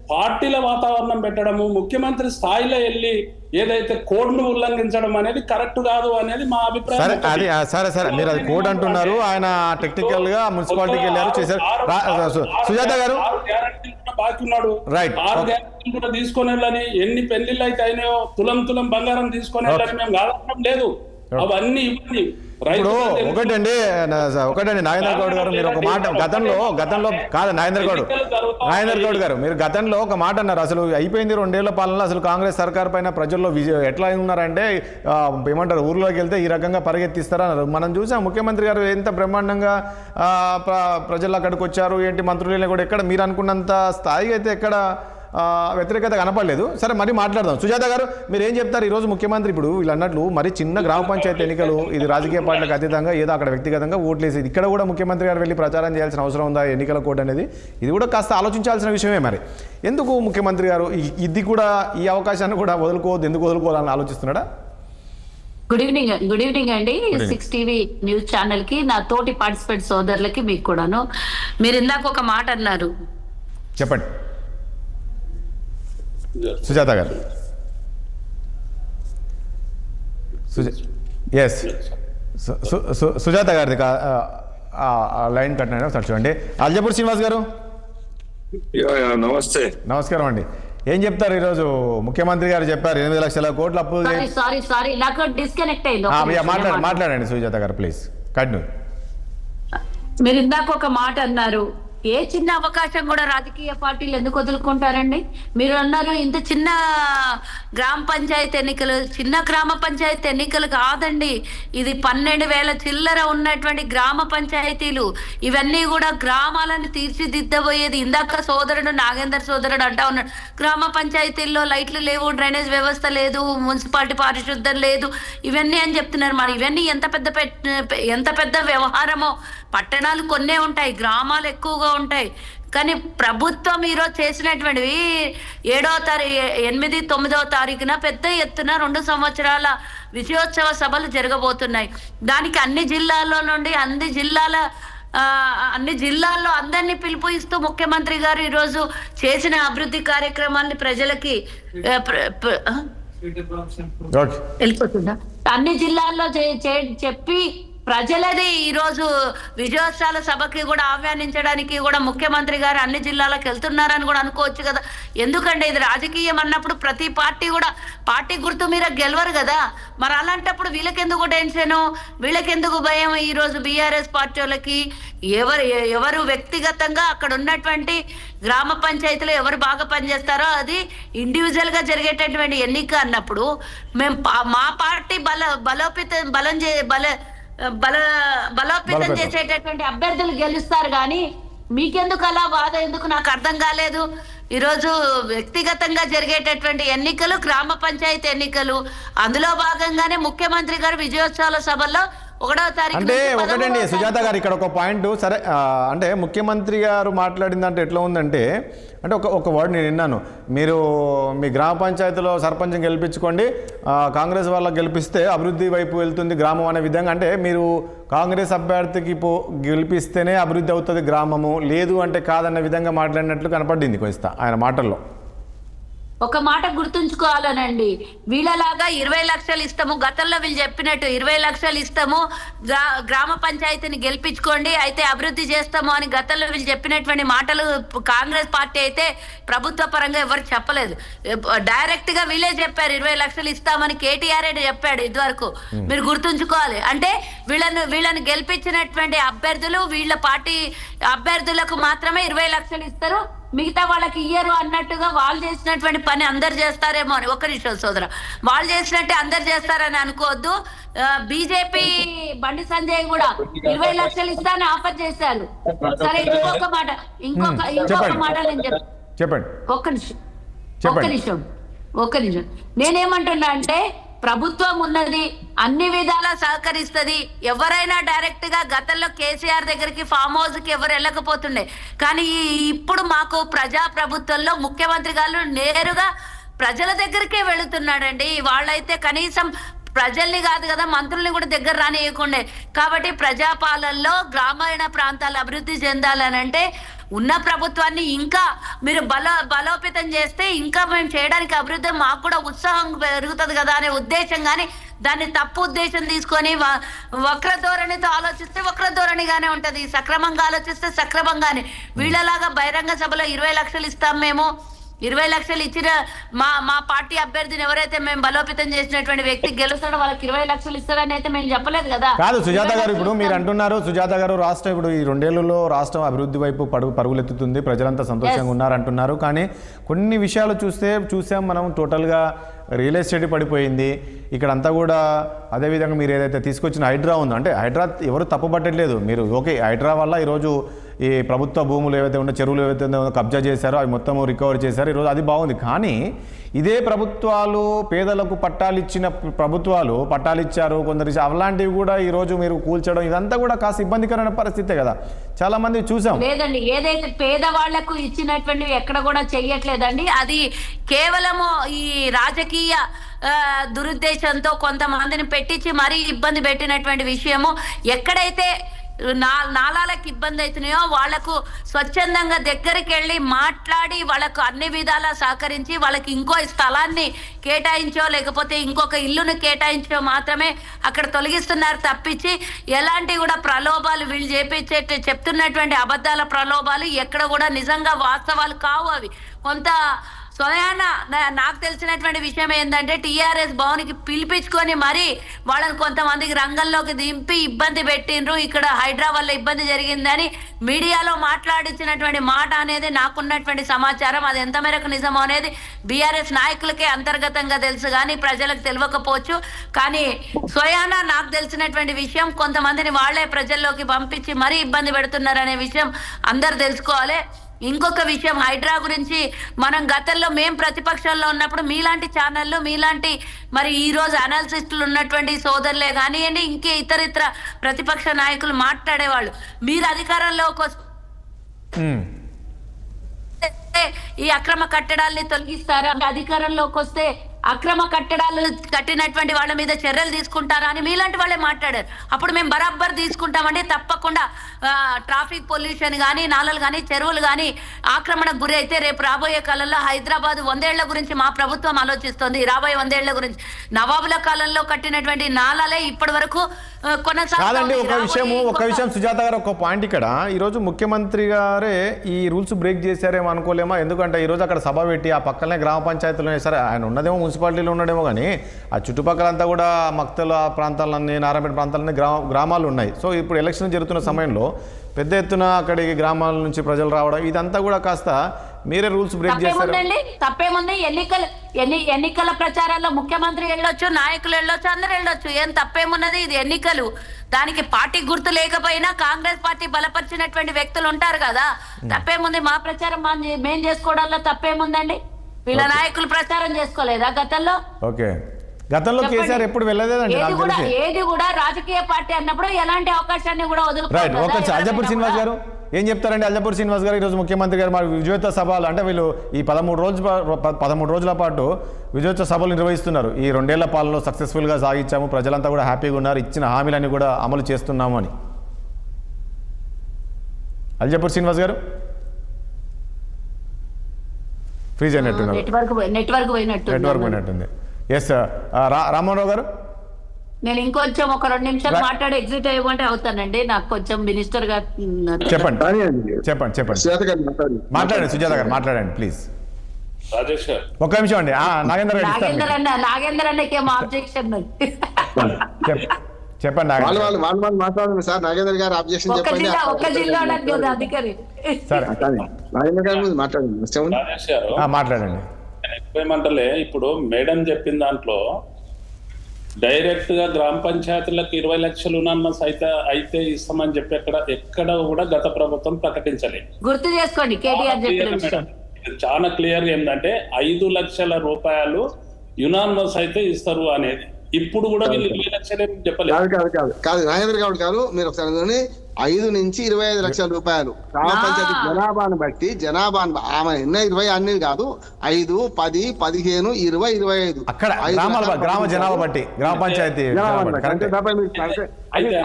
పార్టీల వాతావరణం పెట్టడము, ముఖ్యమంత్రి స్థాయిలో వెళ్ళి ఏదైతే కోడ్ను ఉల్లంఘించడం అనేది కరెక్ట్ కాదు అనేది మా అభిప్రాయం. సరే మీరు అది కోడ్ అంటున్నారు, ఆయన టెక్నికల్ గా మున్సిపాలిటీకి వెళ్ళారు, చేశారు. సుజాత గారు బాకీ ఉన్నాడు. Right. 6 గ్యారెంటీలు కూడా తీసుకొని వెళ్ళని, ఎన్ని పెళ్లిళ్ళు అయితే అయినాయో తులం తులం తీసుకొని వెళ్ళని మేము కాదనడం లేదు. అవన్నీ ఇవ్వండి. ఇప్పుడు ఒకటండి నాగేంద్ర గౌడ్ గారు, మీరు ఒక మాట గతంలో కాదు నాగేంద్ర గౌడ్ గారు, మీరు గతంలో ఒక మాట అన్నారు. అసలు అయిపోయింది 2 ఏళ్ల పాలనలో, అసలు కాంగ్రెస్ సర్కార్ పైన ప్రజల్లో ఎట్లా ఉన్నారంటే ఏమంటారు, ఊర్లోకి వెళ్తే ఈ రకంగా పరిగెత్తిస్తారన్నారు. మనం చూసాం ముఖ్యమంత్రి గారు ఎంత బ్రహ్మాండంగా ప్రజలు అక్కడికి వచ్చారు, ఏంటి మంత్రులు కూడా ఎక్కడ మీరు అనుకున్నంత స్థాయిగా అయితే ఎక్కడ వ్యతిరేకత కనపడలేదు. సరే మరి మాట్లాడదాం. సుజాత గారు, మీరు ఏం చెప్తారు? ఈరోజు ముఖ్యమంత్రి ఇప్పుడు వీళ్ళు అన్నట్లు మరి చిన్న గ్రామ పంచాయతీ ఎన్నికలు, ఇది రాజకీయ పార్టీలకు అతీతంగా ఏదో అక్కడ వ్యక్తిగతంగా ఓట్లేసేది, ఇక్కడ కూడా ముఖ్యమంత్రి గారు వెళ్ళి ప్రచారం చేయాల్సిన అవసరం ఉందా ఎన్నికల కోడ్ అనేది? ఇది కూడా కాస్త ఆలోచించాల్సిన విషయమే. మరి ఎందుకు ముఖ్యమంత్రి గారు ఇది కూడా ఈ అవకాశాన్ని కూడా వదులుకోవద్దు, ఎందుకు వదులుకోవాలని ఆలోచిస్తున్నాడా? గుడ్ ఈవినింగ్ అండి. 6 టీవీ న్యూస్ ఛానల్ కి, నా తోటి పార్టిసిపేట్ సోదరులకి, మీకు కూడాను. మీరు ఇందాక ఒక మాట అన్నారు, చెప్పండి సుజాత గారు. ఎస్ సుజాత గారిది లైన్ కట్టిన సార్ చూడండి. అల్జపూర్ శ్రీనివాస్ గారు, నమస్కారం అండి. ఏం చెప్తారు? ఈరోజు ముఖ్యమంత్రి గారు చెప్పారు 8 లక్షల కోట్ల అప్పు. సారీ నాకు డిస్కనెక్ట్ అయింది. మాట్లాడండి సుజాత గారు, ప్లీజ్ కంటిన్యూ. మీరు ఇందాక ఒక మాట అన్నారు, ఏ చిన్న అవకాశం కూడా రాజకీయ పార్టీలు ఎందుకు వదులుకుంటారండి? మీరు అన్నారు ఇంత చిన్న గ్రామ పంచాయతీ ఎన్నికలు, చిన్న గ్రామ పంచాయతీ ఎన్నికలు కాదండి, ఇది 12,000 చిల్లర ఉన్నటువంటి గ్రామ పంచాయతీలు. ఇవన్నీ కూడా గ్రామాలను తీర్చిదిద్దబోయేది. ఇందాక నాగేందర్ సోదరుడు అంటా ఉన్నాడు, గ్రామ పంచాయతీల్లో లైట్లు లేవు, డ్రైనేజ్ వ్యవస్థ లేదు, మున్సిపాలిటీ పారిశుద్ధం లేదు, ఇవన్నీ అని చెప్తున్నారు. మరి ఇవన్నీ ఎంత పెద్ద వ్యవహారమో. పట్టణాలు కొన్నే ఉంటాయి, గ్రామాలు ఎక్కువగా ఉంటాయి. కానీ ప్రభుత్వం ఈరోజు చేసినటువంటివి 8, 9వ తారీఖున పెద్ద ఎత్తున 2 సంవత్సరాల విజయోత్సవ సభలు జరగబోతున్నాయి. దానికి అన్ని జిల్లాల్లో అందరినీ పిలుపు ఇస్తూ ముఖ్యమంత్రి గారు ఈరోజు చేసిన అభివృద్ధి కార్యక్రమాన్ని ప్రజలకి వెళ్ళిపోతుందా అన్ని జిల్లాల్లో చెప్పి ప్రజలది ఈరోజు విజయోత్సవాల సభకి కూడా ఆహ్వానించడానికి కూడా ముఖ్యమంత్రి గారు అన్ని జిల్లాలకు వెళ్తున్నారని కూడా అనుకోవచ్చు కదా. ఎందుకంటే ఇది రాజకీయం అన్నప్పుడు ప్రతి పార్టీ కూడా పార్టీ గుర్తు మీద గెలవరు కదా. మరి అలాంటప్పుడు వీళ్ళకెందుకు టెన్షన్, వీళ్ళకెందుకు భయం? ఈరోజు బీఆర్ఎస్ పార్టీ వాళ్ళకి ఎవరు వ్యక్తిగతంగా అక్కడ ఉన్నటువంటి గ్రామ పంచాయతీలో ఎవరు బాగా పనిచేస్తారో అది ఇండివిజువల్ గా జరిగేటటువంటి ఎన్నిక అన్నప్పుడు మేము మా పార్టీ బలోపేతం చేసేటటువంటి అభ్యర్థులు గెలుస్తారు. కానీ మీకెందుకు అలా బాధ ఎందుకు నాకు అర్థం కాలేదు. ఈరోజు వ్యక్తిగతంగా జరిగేటటువంటి ఎన్నికలు గ్రామ పంచాయతీ ఎన్నికలు, అందులో భాగంగానే ముఖ్యమంత్రి గారు విజయోత్సవాల సభల్లో 1వ తారీఖు అంటే ఒకటండి సుజాత గారు, ఇక్కడ ఒక పాయింట్. సరే, అంటే ముఖ్యమంత్రి గారు మాట్లాడిందంటే ఎట్లా ఉందంటే, అంటే ఒక వర్డ్ నేను విన్నాను, మీరు మీ గ్రామ పంచాయతీలో సర్పంచ్ని గెలిపించుకోండి, కాంగ్రెస్ వాళ్ళకి గెలిపిస్తే అభివృద్ధి వైపు వెళ్తుంది గ్రామం అనే విధంగా. అంటే మీరు కాంగ్రెస్ అభ్యర్థికి గెలిపిస్తేనే అభివృద్ధి అవుతుంది గ్రామము, లేదు అంటే కాదన్న విధంగా మాట్లాడినట్లు కనపడింది కొంత ఆయన మాటల్లో. ఒక మాట గుర్తుంచుకోవాలనండి, వీళ్ళలాగా 20 లక్షలు ఇస్తాము, గతంలో వీళ్ళు చెప్పినట్టు 20 లక్షలు ఇస్తాము, గ్రామ పంచాయతీని గెలిపించుకోండి అయితే అభివృద్ధి చేస్తాము అని గతంలో వీళ్ళు చెప్పినటువంటి మాటలు కాంగ్రెస్ పార్టీ అయితే ప్రభుత్వ పరంగా ఎవరు చెప్పలేదు. డైరెక్ట్ గా వీళ్ళే చెప్పారు 20 లక్షలు ఇస్తామని. కేటీఆర్ చెప్పాడు ఇదివరకు. మీరు గుర్తుంచుకోవాలి. అంటే వీళ్ళని గెలిపించినటువంటి అభ్యర్థులు, వీళ్ళ పార్టీ అభ్యర్థులకు మాత్రమే 20 లక్షలు ఇస్తారు, మిగతా వాళ్ళకి ఇయ్యరు అన్నట్టుగా వాళ్ళు చేసినటువంటి పని అందరు చేస్తారేమో అని. ఒక్క నిమిషం సోదర, వాళ్ళు చేసినట్టే అందరు చేస్తారని అనుకోవద్దు. బీజేపీ బండి సంజయ్ కూడా 20 లక్షలు ఇస్తానని ఆఫర్ చేశారు. సరే, ఇంకొక మాట నేను చెప్పండి. ఒక్క నిమిషం నేనేమంటున్నా అంటే, ప్రభుత్వం ఉన్నది, అన్ని విధాలా సహకరిస్తుంది. ఎవరైనా డైరెక్ట్ గా గతంలో కేసీఆర్ దగ్గరికి ఫామ్ హౌస్ కి ఎవరు వెళ్ళకపోతుండే, కానీ ఇప్పుడు మాకు ప్రజాప్రభుత్వంలో ముఖ్యమంత్రి గారు నేరుగా ప్రజల దగ్గరికే వెళుతున్నాడండి. వాళ్ళైతే కనీసం ప్రజల్ని కాదు కదా, మంత్రుల్ని కూడా దగ్గర రానియకుండే. కాబట్టి ప్రజాపాలనలో గ్రామీణ ప్రాంతాలు అభివృద్ధి చెందాలని అంటే ఉన్న ప్రభుత్వాన్ని ఇంకా మీరు బలోపేతం చేస్తే ఇంకా మేము చేయడానికి అభివృద్ధి మాకు కూడా ఉత్సాహం పెరుగుతుంది కదా అనే ఉద్దేశం, కానీ దాన్ని తప్పు ఉద్దేశం తీసుకొని వక్ర ధోరణితో ఆలోచిస్తే వక్ర ధోరణిగానే ఉంటది, సక్రమంగా ఆలోచిస్తే సక్రమంగానే. వీళ్ళలాగా బహిరంగ సభలో 20 లక్షలు ఇస్తాం మేము, 20 లక్షలు ఇచ్చిన మా పార్టీ అభ్యర్థిని ఎవరైతే మేము బలోపేతం చేసినటువంటి వ్యక్తి గెలుస్తాడో వాళ్ళకి 20 లక్షలు ఇస్తారని అయితే మేము చెప్పలేదు కదా. కాదు సుజాత గారు, ఇప్పుడు మీరు అంటున్నారు సుజాత గారు రాష్ట్రం ఇప్పుడు ఈ 2 ఏళ్లలో రాష్ట్రం అభివృద్ధి వైపు పరుగులెత్తుతుంది, ప్రజలంతా సంతోషంగా ఉన్నారంటున్నారు. కానీ కొన్ని విషయాలు చూసాం మనం, టోటల్గా రియల్ ఎస్టేట్ పడిపోయింది ఇక్కడంతా కూడా. అదేవిధంగా మీరు ఏదైతే తీసుకొచ్చిన హైడ్రా ఉందో, అంటే హైడ్రా ఎవరు తప్పుపట్టట్లేదు, మీరు ఓకే హైడ్రా వల్ల ఈరోజు ఈ ప్రభుత్వ భూములు ఏవైతే ఉన్నాయో, చెరువులు ఏవైతే ఉన్నాయో కబ్జా చేశారో అవి మొత్తం రికవర్ చేశారు ఈరోజు, అది బాగుంది. కానీ ఇదే ప్రభుత్వాలు పేదలకు ప్రభుత్వాలు పట్టాలు ఇచ్చారు కొందరు, అలాంటివి కూడా ఈరోజు మీరు కూల్చడం ఇదంతా కూడా కాస్త ఇబ్బందికరమైన పరిస్థితే కదా, చాలా మంది చూసాం. లేదండి, ఏదైతే పేదవాళ్లకు ఇచ్చినటువంటివి ఎక్కడ కూడా చెయ్యట్లేదండి. అది కేవలము ఈ రాజకీయ దురుద్దేశంతో కొంతమందిని పెట్టించి మరీ ఇబ్బంది పెట్టినటువంటి విషయము. ఎక్కడైతే నాలాలకు ఇబ్బంది అవుతున్నాయో వాళ్లకు స్వచ్ఛందంగా దగ్గరికి వెళ్ళి మాట్లాడి వాళ్ళకు అన్ని విధాలా సహకరించి వాళ్ళకి ఇంకో స్థలాన్ని కేటాయించో లేకపోతే ఇంకొక ఇల్లును కేటాయించో మాత్రమే అక్కడ తొలగిస్తున్నారు తప్పించి ఎలాంటి కూడా ప్రలోభాలు వీళ్ళు చెప్తున్నటువంటి అబద్ధాల ప్రలోభాలు ఎక్కడ కూడా నిజంగా వాస్తవాలు కావు. అవి కొంత స్వయాన నాకు తెలిసినటువంటి విషయం ఏంటంటే టీఆర్ఎస్ భవన్కి పిలిపించుకొని మరీ వాళ్ళని కొంతమందికి రంగంలోకి దింపి ఇబ్బంది పెట్టిండ్రు, ఇక్కడ హైడ్రా వల్ల ఇబ్బంది జరిగిందని మీడియాలో మాట్లాడించినటువంటి మాట అనేది నాకున్నటువంటి సమాచారం. అది ఎంత మేరకు నిజమో అనేది బీఆర్ఎస్ నాయకులకే అంతర్గతంగా తెలుసు కానీ ప్రజలకు తెలియకపోవచ్చు. కానీ స్వయాన నాకు తెలిసినటువంటి విషయం కొంతమందిని వాళ్లే ప్రజల్లోకి పంపించి మరీ ఇబ్బంది పెడుతున్నారనే విషయం అందరు తెలుసుకోవాలి. ఇంకొక విషయం, హైడ్రా గురించి మనం గతంలో మేం ప్రతిపక్షంలో ఉన్నప్పుడు మీలాంటి ఛానళ్ళు మీలాంటి మరి ఈ రోజు అనాలిసిస్టులు ఉన్నటువంటి సోదరులే కానివ్వండి ఇంకే ఇతర ప్రతిపక్ష నాయకులు మాట్లాడేవాళ్ళు, మీరు అధికారంలోకి వస్తే ఈ అక్రమ కట్టడాల్ని తొలగిస్తారా, అధికారంలోకి వస్తే అక్రమ కట్టడాలు కట్టినటువంటి వాళ్ళ మీద చర్యలు తీసుకుంటారా అని మీలాంటి వాళ్ళే మాట్లాడారు. అప్పుడు మేము బరాబర్ తీసుకుంటామండి, తప్పకుండా ట్రాఫిక్ పొల్యూషన్ కానీ నాలలు కానీ చెరువులు కానీ ఆక్రమణకు గురి అయితే రేపు రాబోయే కాలంలో హైదరాబాద్ 100 ఏళ్ల గురించి మా ప్రభుత్వం ఆలోచిస్తుంది. రాబోయే 100 ఏళ్ల గురించి నవాబుల కాలంలో కట్టినటువంటి నాలాలే ఇప్పటి వరకు కాదండి. ఒక విషయం సుజాత గారు, ఒక పాయింట్ ఇక్కడ ఈరోజు ముఖ్యమంత్రి గారే ఈ రూల్స్ బ్రేక్ చేశారేమో అనుకోలేమా? ఎందుకంటే ఈరోజు అక్కడ సభ పెట్టి ఆ పక్కనే గ్రామ పంచాయతీలో సరే ఆయన ఉన్నదేమో మున్సిపాలిటీలో ఉన్నాడేమో కానీ ఆ చుట్టుపక్కలంతా కూడా మక్తల ప్రాంతాలన్నీ నారాయణపేట ప్రాంతాలన్నీ గ్రామాలు ఉన్నాయి. సో ఇప్పుడు ఎలక్షన్ జరుగుతున్న సమయంలో పెద్ద ఎత్తున అక్కడికి గ్రామాల నుంచి ప్రజలు రావడం ఇదంతా కూడా కాస్త మీరే రూల్స్ బ్రేక్ చేశారు. తప్పేముంది? ఎన్నికల ప్రచారాల్లో ముఖ్యమంత్రి వెళ్ళొచ్చు, నాయకులు వెళ్ళొచ్చు, అందరు వెళ్ళొచ్చు, ఏం తప్పేమున్నది? ఇది ఎన్నికలు, దానికి పార్టీ గుర్తు లేకపోయినా కాంగ్రెస్ పార్టీ బలపరిచినటువంటి వ్యక్తులు ఉంటారు కదా, తప్పేముంది? మా ప్రచారం మేం చేసుకోవడంలో తప్పేముందండి? వీళ్ళ నాయకులు ప్రచారం చేసుకోలేదా గతంలో? ఓకే, గతంలో కేసీఆర్ ఎప్పుడు వెళ్ళలేదండి. ఏది కూడా రాజకీయ పార్టీ అన్నప్పుడు ఎలాంటి అవకాశాన్ని కూడా వదులుకోవాలి. అల్జపూర్ శ్రీనివాస్ గారు ఏం చెప్తారండి? అల్జపూర్ శ్రీనివాస్ గారు ఈరోజు ముఖ్యమంత్రి గారు మరి విజయోత్సవ సభలు అంటే వీళ్ళు ఈ 13 రోజుల పాటు విజయోత్సవ సభలు నిర్వహిస్తున్నారు. ఈ 2 ఏళ్ల పాలనలో సక్సెస్ఫుల్గా సాగించాము, ప్రజలంతా కూడా హ్యాపీగా ఉన్నారు, ఇచ్చిన హామీలన్నీ కూడా అమలు చేస్తున్నాము అని. అల్జపూర్ శ్రీనివాస్ గారు freeze అయినట్టున్నారు, network పోయినట్టుంది. Yes Rammohan Rao గారు, నేను ఇంకొంచెం ఒక 2 నిమిషాలు మాట్లాడి ఎగ్జిట్ అయ్యమంటే అవుతానండి. నాకు కొంచెం మినిస్టర్ గారు చెప్పండి. మాట్లాడండి సుజాత గారు, మాట్లాడండి ప్లీజ్. ఒక్క నిమిషం అండి. నాగేందర్ అన్నకి ఏం ఆబ్జెక్షన్ చెప్పండి. మాట్లాడండి సార్. నాగేందర్ గారు ఆబ్జెక్షన్ చెప్పండి. ఒక జిల్లా అధికారి మాట్లాడండి. ఏమంటలే ఇప్పుడు మేడం చెప్పిన దాంట్లో డైరెక్ట్ గా గ్రామ పంచాయతీలకు 20 లక్షలు యునానిమస్ అయితే ఇస్తామని చెప్పి ఎక్కడ కూడా గత ప్రభుత్వం ప్రకటించలేదు. గుర్తు చేసుకోండి, కేటీఆర్ చెప్పిన చాలా క్లియర్ ఏంటంటే 5 లక్షల రూపాయలు యునానిమస్ అయితే ఇస్తారు అనేది. ఇప్పుడు కూడా వీళ్ళు 20 లక్షలే చెప్పలేదు. కాదు నాగేంద్ర గౌడ్ గారు, మీరు ఒకసారి 5 నుంచి 25 లక్షల రూపాయలు గ్రామ పంచాయతీ జనాభాను బట్టి ఆమె 20 అన్ని కాదు, 5, 10, 15, 20, 25 గ్రామ జనాభా బట్టి గ్రామ పంచాయతీ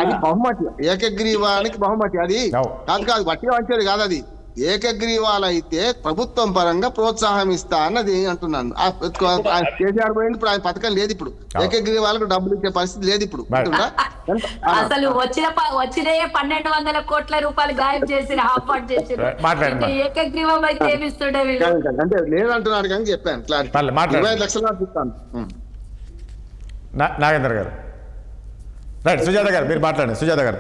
అది బహుమతి, ఏకగ్రీవానికి బహుమతి. అది కాదు బట్టిగా వచ్చేది కాదు, అది ఏకగ్రీవాలైతే ప్రభుత్వం పరంగా ప్రోత్సాహం ఇస్తా అన్నది అంటున్నాను. కేసీఆర్ పోయింది, ఇప్పుడు ఆయన పథకం లేదు. ఇప్పుడు ఏకగ్రీవాలకు డబ్బులు ఇచ్చే పరిస్థితి లేదు ఇప్పుడు. అసలు వచ్చిన 1200 కోట్ల రూపాయలు గాయం చేసి ఆఫర్ చేసి ఏకగ్రీవం అయితే ఏమిస్తుండే అంటే లేదంటున్నారు కానీ చెప్పాను క్లారిటీ. 25 లక్షలు ఇస్తాను. నాగేంద్ర గారు రైట్. సుజాత గారు మీరు మాట్లాడండి. సుజాత గారు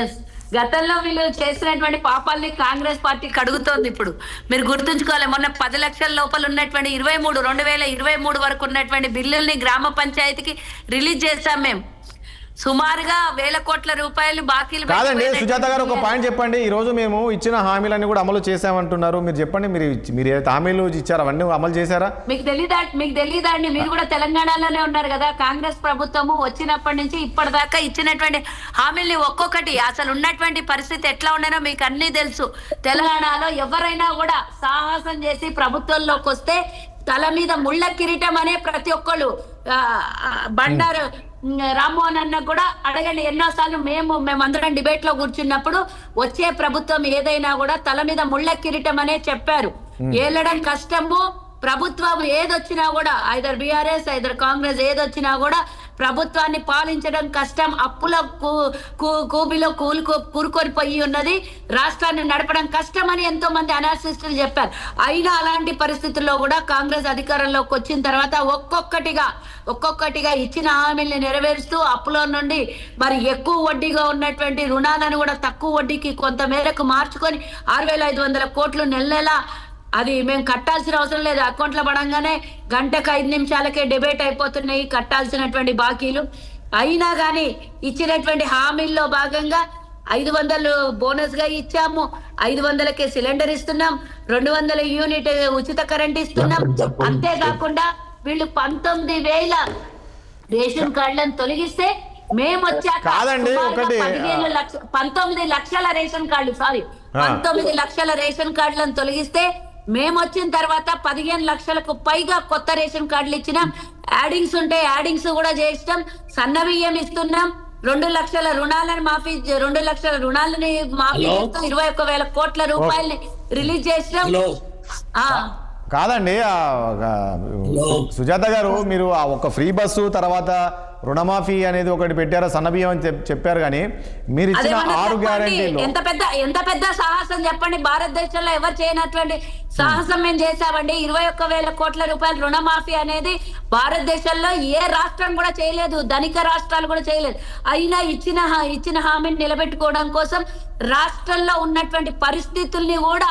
ఎస్, గతంలో వీళ్ళు చేసినటువంటి పాపాలని కాంగ్రెస్ పార్టీ కడుగుతోంది. ఇప్పుడు మీరు గుర్తుంచుకోవాలి, మొన్న 10 లక్షల లోపల ఉన్నటువంటి 2023 వరకు ఉన్నటువంటి బిల్లుల్ని గ్రామ పంచాయతీకి రిలీజ్ చేశాం మేము. సుమారుగా 1000 కోట్ల రూపాయలు బాకీలు. కాదండి సుజాత గారు, ఒక పాయింట్ చెప్పండి. ఈ రోజు మేము ఇచ్చిన హామీలన్నీ కూడా అమలు చేశామంటున్నారు. మీరు చెప్పండి, మీరు ఏదైతే హామీలు ఇచ్చారో అవన్నీ అమలు చేశారా? మీకు తెలీదండి, మీరు కూడా తెలంగాణలోనే ఉన్నారు కదా. కాంగ్రెస్ ప్రభుత్వము వచ్చినప్పటి నుంచి ఇప్పటిదాకా ఇచ్చినటువంటి హామీల్ని ఒక్కొక్కటి అసలు ఉన్నటువంటి పరిస్థితి ఎట్లా ఉండనో మీకు అన్ని తెలుసు. తెలంగాణలో ఎవరైనా కూడా సాహసం చేసి ప్రభుత్వంలోకి వస్తే తల మీద ముళ్ళ కిరీటం అనే ప్రతి ఒక్కళ్ళు బండారు రామ్మోహన్ అన్న కూడా అడగండి. ఎన్నోసార్లు మేమందరం డిబేట్ లో కూర్చున్నప్పుడు వచ్చే ప్రభుత్వం ఏదైనా కూడా తల మీద ముళ్ళ కిరీటం అనే చెప్పారు. ఏలడం కష్టము. ప్రభుత్వం ఏదొచ్చినా కూడా ఐదర్ బీఆర్ఎస్ ఐదర్ కాంగ్రెస్ ఏదొచ్చినా కూడా ప్రభుత్వాన్ని పాలించడం కష్టం. అప్పుల కూబిలో కూరుకొని ఉన్నది. రాష్ట్రాన్ని నడపడం కష్టం అని ఎంతో మంది అనాలిసిస్టులు చెప్పారు. అయినా అలాంటి పరిస్థితుల్లో కూడా కాంగ్రెస్ అధికారంలోకి వచ్చిన తర్వాత ఒక్కొక్కటిగా ఇచ్చిన హామీల్ని నెరవేరుస్తూ అప్పులో నుండి మరి ఎక్కువ వడ్డీగా ఉన్నటువంటి రుణాలను కూడా తక్కువ వడ్డీకి కొంత మేరకు మార్చుకొని 6500 కోట్లు నెల అది మేము కట్టాల్సిన అవసరం లేదు. అకౌంట్లో పడంగానే గంటకు 5 నిమిషాలకే డిబేట్ అయిపోతున్నాయి కట్టాల్సినటువంటి బాకీలు. అయినా కానీ ఇచ్చినటువంటి హామీల్లో భాగంగా 500 బోనస్ గా ఇచ్చాము. 500కే సిలిండర్ ఇస్తున్నాం. 200 యూనిట్ ఉచిత కరెంట్ ఇస్తున్నాం. అంతేకాకుండా వీళ్ళు 19,000 రేషన్ కార్డులను తొలగిస్తే మేము వచ్చాక 19 లక్షల రేషన్ కార్డులు 19 లక్షల రేషన్ కార్డులను తొలగిస్తే మేము వచ్చిన తర్వాత 15 లక్షలకు పైగా కొత్త రేషన్ కార్డులు ఇచ్చినాం. యాడింగ్స్ ఉంటే యాడింగ్స్ కూడా చేసినాం. సన్న బియ్యం ఇస్తున్నాం. 2 లక్షల రుణాలను మాఫీ 2 లక్షల రుణాలని మాఫీ చేస్తూ 21,000 కోట్ల రూపాయలని రిలీజ్ చేసినాం. కాదండి సుజాత గారు, మీరు ఒక ఫ్రీ బస్సు తర్వాత రుణమాఫీ అనేది ఒకటి పెట్టారు, సన్నబియ్యం అని చెప్పారు. కానీ మీరు ఇచ్చిన 6 గ్యారెంటీలు ఎంత పెద్ద సాహసం చెప్పండి. భారతదేశంలో ఎవరు చేయనటువంటి సాహసం మేము చేశామండి. 21,000 కోట్ల రూపాయల రుణమాఫీ అనేది భారతదేశంలో ఏ రాష్ట్రం కూడా చేయలేదు. ధనిక రాష్ట్రాలు కూడా చేయలేదు. అయినా ఇచ్చిన హామీని నిలబెట్టుకోవడం కోసం రాష్ట్రంలో ఉన్నటువంటి పరిస్థితుల్ని కూడా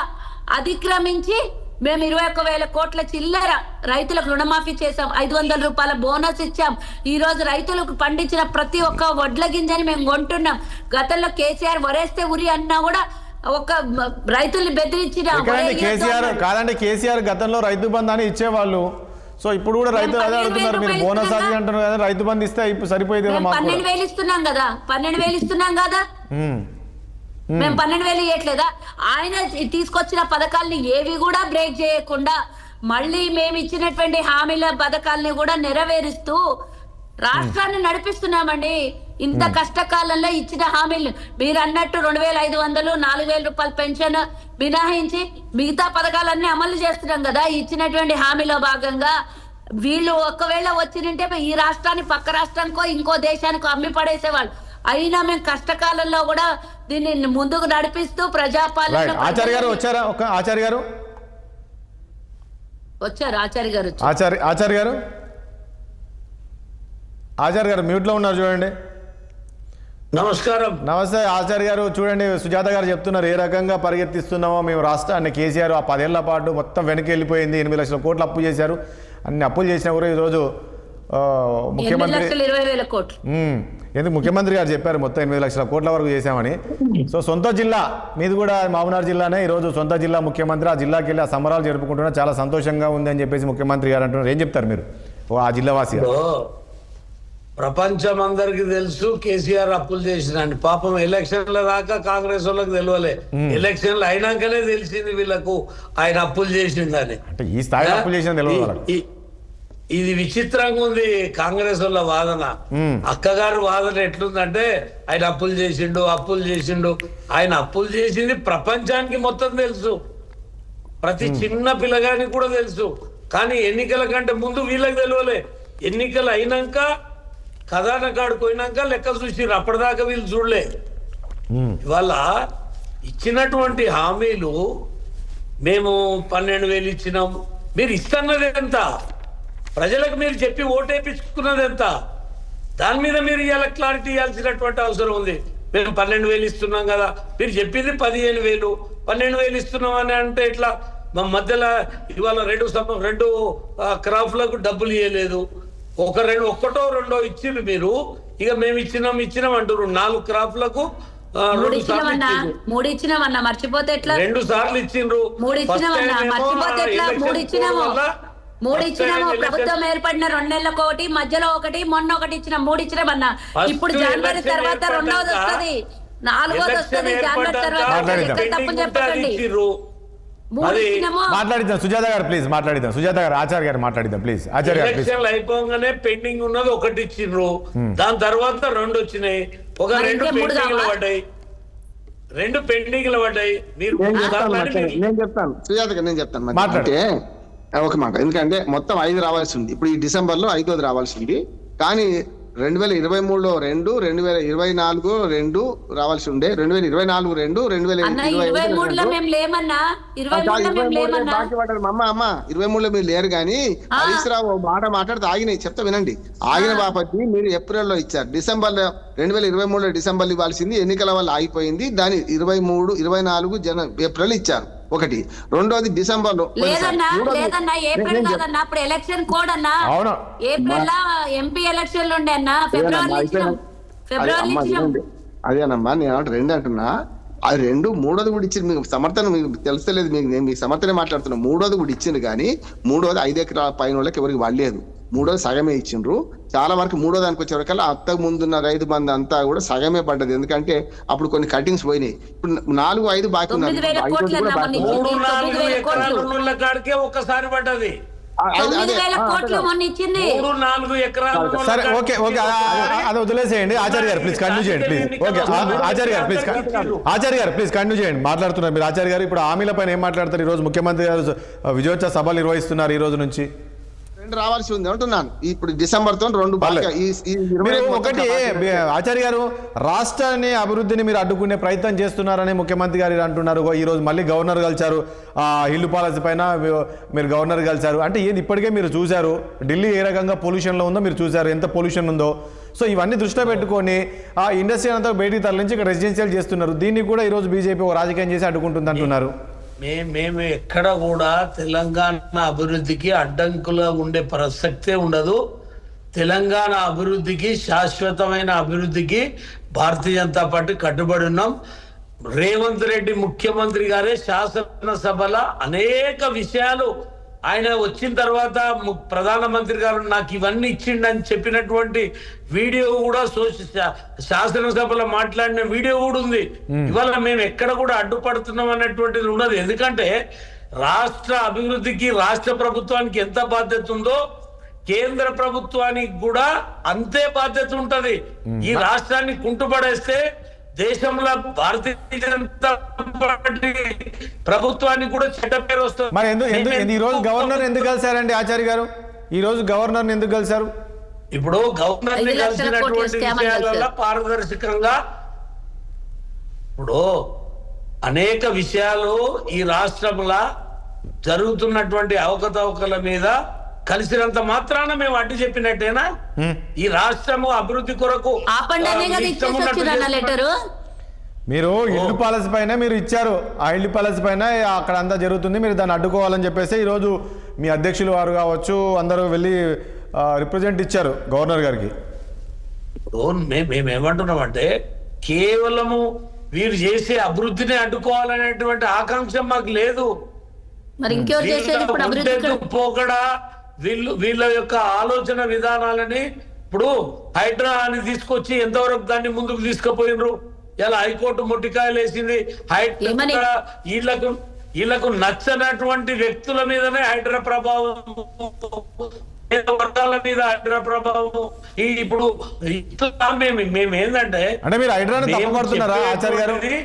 అతిక్రమించి మేము 21,000 కోట్ల చిల్లర రైతులకు రుణమాఫీ చేశాం. 500 రూపాయల బోనస్ ఇచ్చాం. ఈ రోజు రైతులకు పండించిన ప్రతి ఒక్క వడ్ల గింజని మేము కొంటున్నాం. గతంలో కేసీఆర్ వరేస్తే ఉరి అన్నా కూడా ఒక రైతుల్ని బెదిరించిన కేసీఆర్ గతంలో రైతు బంధు అని ఇచ్చేవాళ్ళు. సో ఇప్పుడు కూడా రైతులు అదే అడుగుతున్నారు. మీరు బోనస్ అది అంటున్నారు కదా, రైతు బంధు ఇస్తే ఇప్పుడు సరిపోయేది. 12,000 ఇస్తున్నాం కదా, 12,000 ఇస్తున్నాం కదా. మేము 12,000 ఇవ్వట్లేదా? ఆయన తీసుకొచ్చిన పథకాలని ఏవి కూడా బ్రేక్ చేయకుండా మళ్ళీ మేము ఇచ్చినటువంటి హామీల పథకాలని కూడా నెరవేరుస్తూ రాష్ట్రాన్ని నడిపిస్తున్నామండి. ఇంత కష్టకాలంలో ఇచ్చిన హామీలు మీరు అన్నట్టు 2,500 4,000 రూపాయల పెన్షన్ మినహాయించి మిగతా పథకాలన్నీ అమలు చేస్తున్నాం కదా. ఇచ్చినటువంటి హామీలో భాగంగా వీళ్ళు ఒకవేళ వచ్చినంటే ఈ రాష్ట్రాన్ని పక్క రాష్ట్రానికో ఇంకో దేశానికో అమ్మి పడేసేవాళ్ళు. అయినా మేము కష్టకాలంలో కూడా దీన్ని ముందుకు నడిపిస్తూ ప్రజాపాలన. ఆచార్య గారు వచ్చారా? ఆచార్య గారు వచ్చారు. ఆచార్య గారు మ్యూట్ లో ఉన్నారు, చూడండి. నమస్కారం. నమస్తే ఆచార్య గారు. చూడండి, సుజాత గారు చెప్తున్నారు ఏ రకంగా పరిగెత్తిస్తున్నామో మేము రాష్ట్రాన్ని. కేసీఆర్ ఆ 10 ఏళ్ల పాటు మొత్తం వెనక్కి వెళ్ళిపోయింది. 8 లక్షల కోట్లు అప్పు చేశారు. అన్ని అప్పులు చేసినా కూడా ఈరోజు ముఖ్యమంత్రి ఎందుకు ముఖ్యమంత్రి గారు చెప్పారు మొత్తం 8 లక్షల కోట్ల వరకు చేశామని. సో సొంత జిల్లా మీది కూడా మహబూబ్నగర్ జిల్లానే. ఈరోజు సొంత జిల్లా ముఖ్యమంత్రి ఆ జిల్లాకి వెళ్ళి ఆ సంబరాలు జరుపుకుంటున్నా చాలా సంతోషంగా ఉంది అని చెప్పేసి ముఖ్యమంత్రి గారు అంటున్నారు. ఏం చెప్తారు మీరు ఆ జిల్లా వాసి? ప్రపంచం అందరికి తెలుసు కేసీఆర్ అప్పులు చేసినండి. పాపం ఎలక్షన్ల దాకా కాంగ్రెస్ వాళ్ళకి తెలియలే. ఎలక్షన్లు అయినాకనే తెలిసింది వీళ్ళకు ఆయన అప్పులు చేసిందని. అంటే ఈ స్థాయిలో అప్పులు చేసిన తెలియదు. ఇది విచిత్రంగా ఉంది కాంగ్రెస్ వాళ్ళ వాదన. అక్కగారు వాదన ఎట్లుందంటే ఆయన అప్పులు చేసిండు. ఆయన అప్పులు చేసింది ప్రపంచానికి మొత్తం తెలుసు, ప్రతి చిన్న పిల్లగానికి కూడా తెలుసు. కానీ ఎన్నికల కంటే ముందు వీళ్ళకి తెలియలే. ఎన్నికలు అయినాక ఖజానా కాడికి పోయినాక లెక్క చూసిరు, అప్పటిదాకా వీళ్ళు చూడలే. ఇవాళ ఇచ్చినటువంటి హామీలు మేము 12,000 ఇచ్చినాం, మీరు ఇస్తున్నది ఎంత? ప్రజలకు మీరు చెప్పి ఓటేపించుకున్నది ఎంత? దాని మీద మీరు ఇవాళ క్లారిటీ ఇవ్వాల్సినటువంటి అవసరం ఉంది. మేము 12,000 ఇస్తున్నాం కదా, మీరు చెప్పింది 15,000, 12,000 ఇస్తున్నాం అని అంటే ఇట్లా మా మధ్యలో ఇవాళ రెండు క్రాఫ్లకు డబ్బులు ఇవ్వలేదు, ఒక్కటో రెండో ఇచ్చిండ్రు మీరు. ఇక మేము ఇచ్చినాం అంటారు. 4 క్రాఫ్లకు 2 సార్లు ఇచ్చిండ్రు. 3 ఇచ్చినాము. ప్రభుత్వం ఏర్పడిన 2 నెలలకు ఒకటి, మధ్యలో ఒకటి, మొన్న ఒకటి ఇచ్చినాం. 3 ఇచ్చినామన్నా. ఇప్పుడు జనవరి తర్వాత 2వది వస్తుంది, 4వది వస్తుంది. జనవరి తర్వాత తప్పు చెప్పకండి. మాట్లాడిద్దాం సుజాత గారు, ప్లీజ్ మాట్లాడిద్దాం. సుజాత గారు, ఆచార్య గారు మాట్లాడిద్దాం ప్లీజ్. ఆచార్య గారు ఎలక్షన్లు అయిపోగానే పెండింగ్ ఉన్నది ఒకటి ఇచ్చిండ్రు, దాని తర్వాత 2 వచ్చినాయి, ఒక 2 పెండింగ్లు పడ్డాయి. మీరు నేను చెప్తాను సుజాత గారు, నేను చెప్తాను అంటే ఒక మాట. ఎందుకంటే మొత్తం 5 రావాల్సి ఉంది. ఇప్పుడు ఈ డిసెంబర్ లో 5వది రావాల్సి ఉంది. కానీ 2023లో 2, 2024 2 రావాల్సి ఉండే, 2024 2, 2023లో మేము లేమన్నా. 23లో మీరు లేరు. కానీ హరీష్ రావు మాట మాట్లాడితే ఆగినాయి, చెప్తా వినండి. ఆగిన బాపతి మీరు ఏప్రిల్లో ఇచ్చారు, డిసెంబర్లో 2023లో డిసెంబర్లో ఇవ్వాల్సింది ఎన్నికల వల్ల ఆగిపోయింది. దాని 23, 24 ఏప్రిల్ ఇచ్చారు. ఒకటి. రెండోది డిసెంబర్ లో లేదన్నా ఏప్రిల్ కాదన్నా, అప్పుడు ఎలక్షన్ కోడ్ అన్నా. ఏప్రిల్ లో ఎంపీ ఎలక్షన్లు ఉండే అన్నా, ఫిబ్రవరి అదేనమ్మా. నేను 2 అంటున్నా. అది 2, 3వది కూడా ఇచ్చింది. మీకు సమర్థన మీకు తెలుస్తలేదు, నేను మీకు సమర్థనే మాట్లాడుతున్నా. 3వది కూడా ఇచ్చింది, కానీ 3వది 5 ఎకరాల పైన వాళ్ళకి ఎవరికి వాడలేదు. 3వది సగమే ఇచ్చిండ్రు. చాలా వరకు 3వ దానికి వచ్చేవరకల్లా అంతకు ముందున్న రైతు బంధు అంతా కూడా సగమే పడ్డది. ఎందుకంటే అప్పుడు కొన్ని కటింగ్స్ పోయినాయి. ఇప్పుడు 4, 5 బాకీ ఉన్నారు. 3, 4 ఎకరాలకే ఒక్కసారి పడ్డది. 9,000 కోట్లు మొన్న ఇచ్చింది. 3, 4 ఎకరాలు. సరే, ఓకే అది వదిలేసేయండి. ఆచార్య గారు ప్లీజ్ కంటిన్యూ చేయండి ప్లీజ్. ఓకే ఆచార్య గారు ప్లీజ్ కంటిన్యూ చేయండి. మాట్లాడుతున్నారు మీరు ఆచార్య గారు. ఇప్పుడు హామీల పైన ఏం మాట్లాడతారు? ఈ రోజు ముఖ్యమంత్రి గారు విజయోత్సవ సభలు నిర్వహిస్తున్నారు ఈ రోజు నుంచి. 2 రావాల్సి ఉంది అంటున్నాను. ఇప్పుడు డిసెంబర్ తో 2 ఒకటి. ఆచార్య గారు, రాష్ట్రాన్ని అభివృద్ధిని మీరు అడ్డుకునే ప్రయత్నం చేస్తున్నారని ముఖ్యమంత్రి గారు అంటున్నారు. ఈ రోజు మళ్ళీ గవర్నర్ కలిశారు, హిల్ పాలసీ పైన మీరు గవర్నర్ కలిశారు. అంటే ఏంది? ఇప్పటికే మీరు చూశారు ఢిల్లీ ఏ రకంగా పొల్యూషన్లో ఉందో, మీరు చూశారు ఎంత పొల్యూషన్ ఉందో. సో ఇవన్నీ దృష్టిలో పెట్టుకొని ఆ ఇండస్ట్రీ అంతా బయటికి తరలించి ఇక్కడ రెసిడెన్షియల్ చేస్తున్నారు. దీన్ని కూడా ఈరోజు బీజేపీ రాజకీయం చేసి అడ్డుకుంటుంది అంటున్నారు. మేము ఎక్కడ కూడా తెలంగాణ అభివృద్ధికి అడ్డంకులుగా ఉండే ప్రసక్తే ఉండదు. తెలంగాణ అభివృద్ధికి, శాశ్వతమైన అభివృద్ధికి భారతీయ జనతా పార్టీ కట్టుబడి ఉన్నాం. రేవంత్ రెడ్డి ముఖ్యమంత్రి గారే శాసనసభల అనేక విషయాలు ఆయన వచ్చిన తర్వాత ప్రధానమంత్రి గారు నాకు ఇవన్నీ ఇచ్చిండని చెప్పినటువంటి వీడియో కూడా శాసనసభలో మాట్లాడిన వీడియో కూడా ఉంది. ఇవాళ మేము ఎక్కడ కూడా అడ్డుపడుతున్నాం అనేటువంటిది ఉండదు. ఎందుకంటే రాష్ట్ర అభివృద్ధికి రాష్ట్ర ప్రభుత్వానికి ఎంత బాధ్యత ఉందో కేంద్ర ప్రభుత్వానికి కూడా అంతే బాధ్యత ఉంటది. ఈ రాష్ట్రాన్ని కుంటుపడేస్తే దేశంలో భారతీయ జనతా పార్టీ ప్రభుత్వానికి కూడా చెడ్డ పేరు వస్తుంది. మరి ఈ రోజు గవర్నర్ ఎందుకు కలిశారండి ఆచార్య గారు? ఈ రోజు గవర్నర్ ఎందుకు కలిశారు? ఇప్పుడు గవర్నర్ ని కలిసినటువంటి విషయాలలో పారదర్శకంగా ఇప్పుడు అనేక విషయాలు ఈ రాష్ట్రంలో జరుగుతున్నటువంటి అవకతవకల మీద కలిసినంత మాత్రాన మేము అడ్డు చెప్పినట్టేనా? ఈ రాష్ట్రము అభివృద్ధి కొరకు మీరు ఇల్లు పాలసీ పైన మీరు ఇచ్చారు, ఆ ఇల్లు పాలసీ పైన అక్కడ అంతా జరుగుతుంది, మీరు దాన్ని అడ్డుకోవాలని చెప్పేసి ఈరోజు మీ అధ్యక్షులు వారు కావచ్చు అందరూ వెళ్ళి రిప్రజెంట్ ఇచ్చారు గవర్నర్ గారికి. మేమేమంటున్నామంటే కేవలము వీరు చేసే అభివృద్ధిని అడ్డుకోవాలనేటువంటి ఆకాంక్ష మాకు లేదు. పోకడా వీళ్ళ యొక్క ఆలోచన విధానాలని ఇప్పుడు హైడ్రా అని తీసుకొచ్చి ఎంతవరకు దాన్ని ముందుకు తీసుకుపోయినరు. ఇలా హైకోర్టు మొట్టికాయలు వేసింది. వీళ్ళకు నచ్చనటువంటి వ్యక్తుల మీదనే హైడ్రా ప్రభావం పేద వర్గాల మీద హైడ్రా ప్రభావం ఇప్పుడు ఇట్లా మేము ఏంటంటే అంటే మీరు హైడ్రాని మేము తప్పుపడుతున్నారా ఆచార్య గారు? చెప్పేది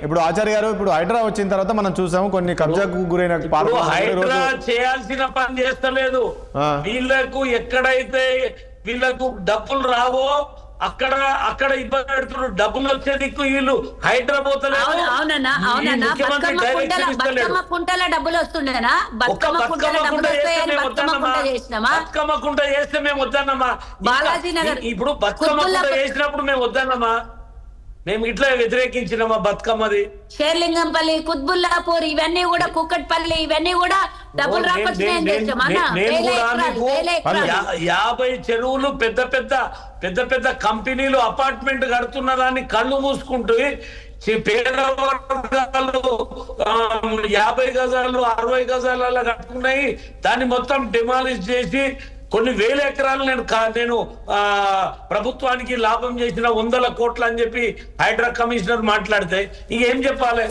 ఇప్పుడు హైడ్రా వచ్చిన తర్వాత మనం చూసాము కొన్ని కబ్జాకు గురైన ఇప్పుడు హైడ్రా చేయాల్సిన పని చేస్తలేదు. వీళ్ళకు ఎక్కడైతే వీళ్ళకు డబ్బులు రావో అక్కడ ఇబ్బంది పెడుతున్నారు. డబ్బులు వచ్చే దిక్కు వీళ్ళు హైడ్రా పోతలేదు. అవునన్నా బతుకమ్మ కుంటల డబ్బులు వస్తుండేనా? బతుకమ్మ కుంటల డబ్బులు వస్తాయని బతుకమ్మ కుంట చేసినామా? బతుకమ్మ కుంట చేస్తే మేము వద్దన్నమా? బాలాజీ నగర్ ఇప్పుడు బతుకమ్మ కుంట చేసినప్పుడు మేము వద్దన్నమా? మేము ఇట్లా వ్యతిరేకించినామా బతుకమ్మది? షేర్లింగంపల్లి, కుత్బుల్లాపూర్, ఇవన్నీ కూడా కుక్కట్పల్లి, ఇవన్నీ కూడా డబ్బులు రాకొచ్చినాయని చేసామా? 50 చెరువులు పెద్ద పెద్ద కంపెనీలు అపార్ట్మెంట్ కడుతున్న దాన్ని కళ్ళు మూసుకుంటూ పేద వర్గాలు 50 గజాలు 60 గజాలలో కట్టుకున్నాయి. దాన్ని మొత్తం డిమాలిష్ చేసి కొన్ని వేల ఎకరాలు నేను ప్రభుత్వానికి లాభం చేసిన 100 కోట్లు అని చెప్పి హైడ్రా కమిషనర్ మాట్లాడితే ఇక ఏం చెప్పాలి?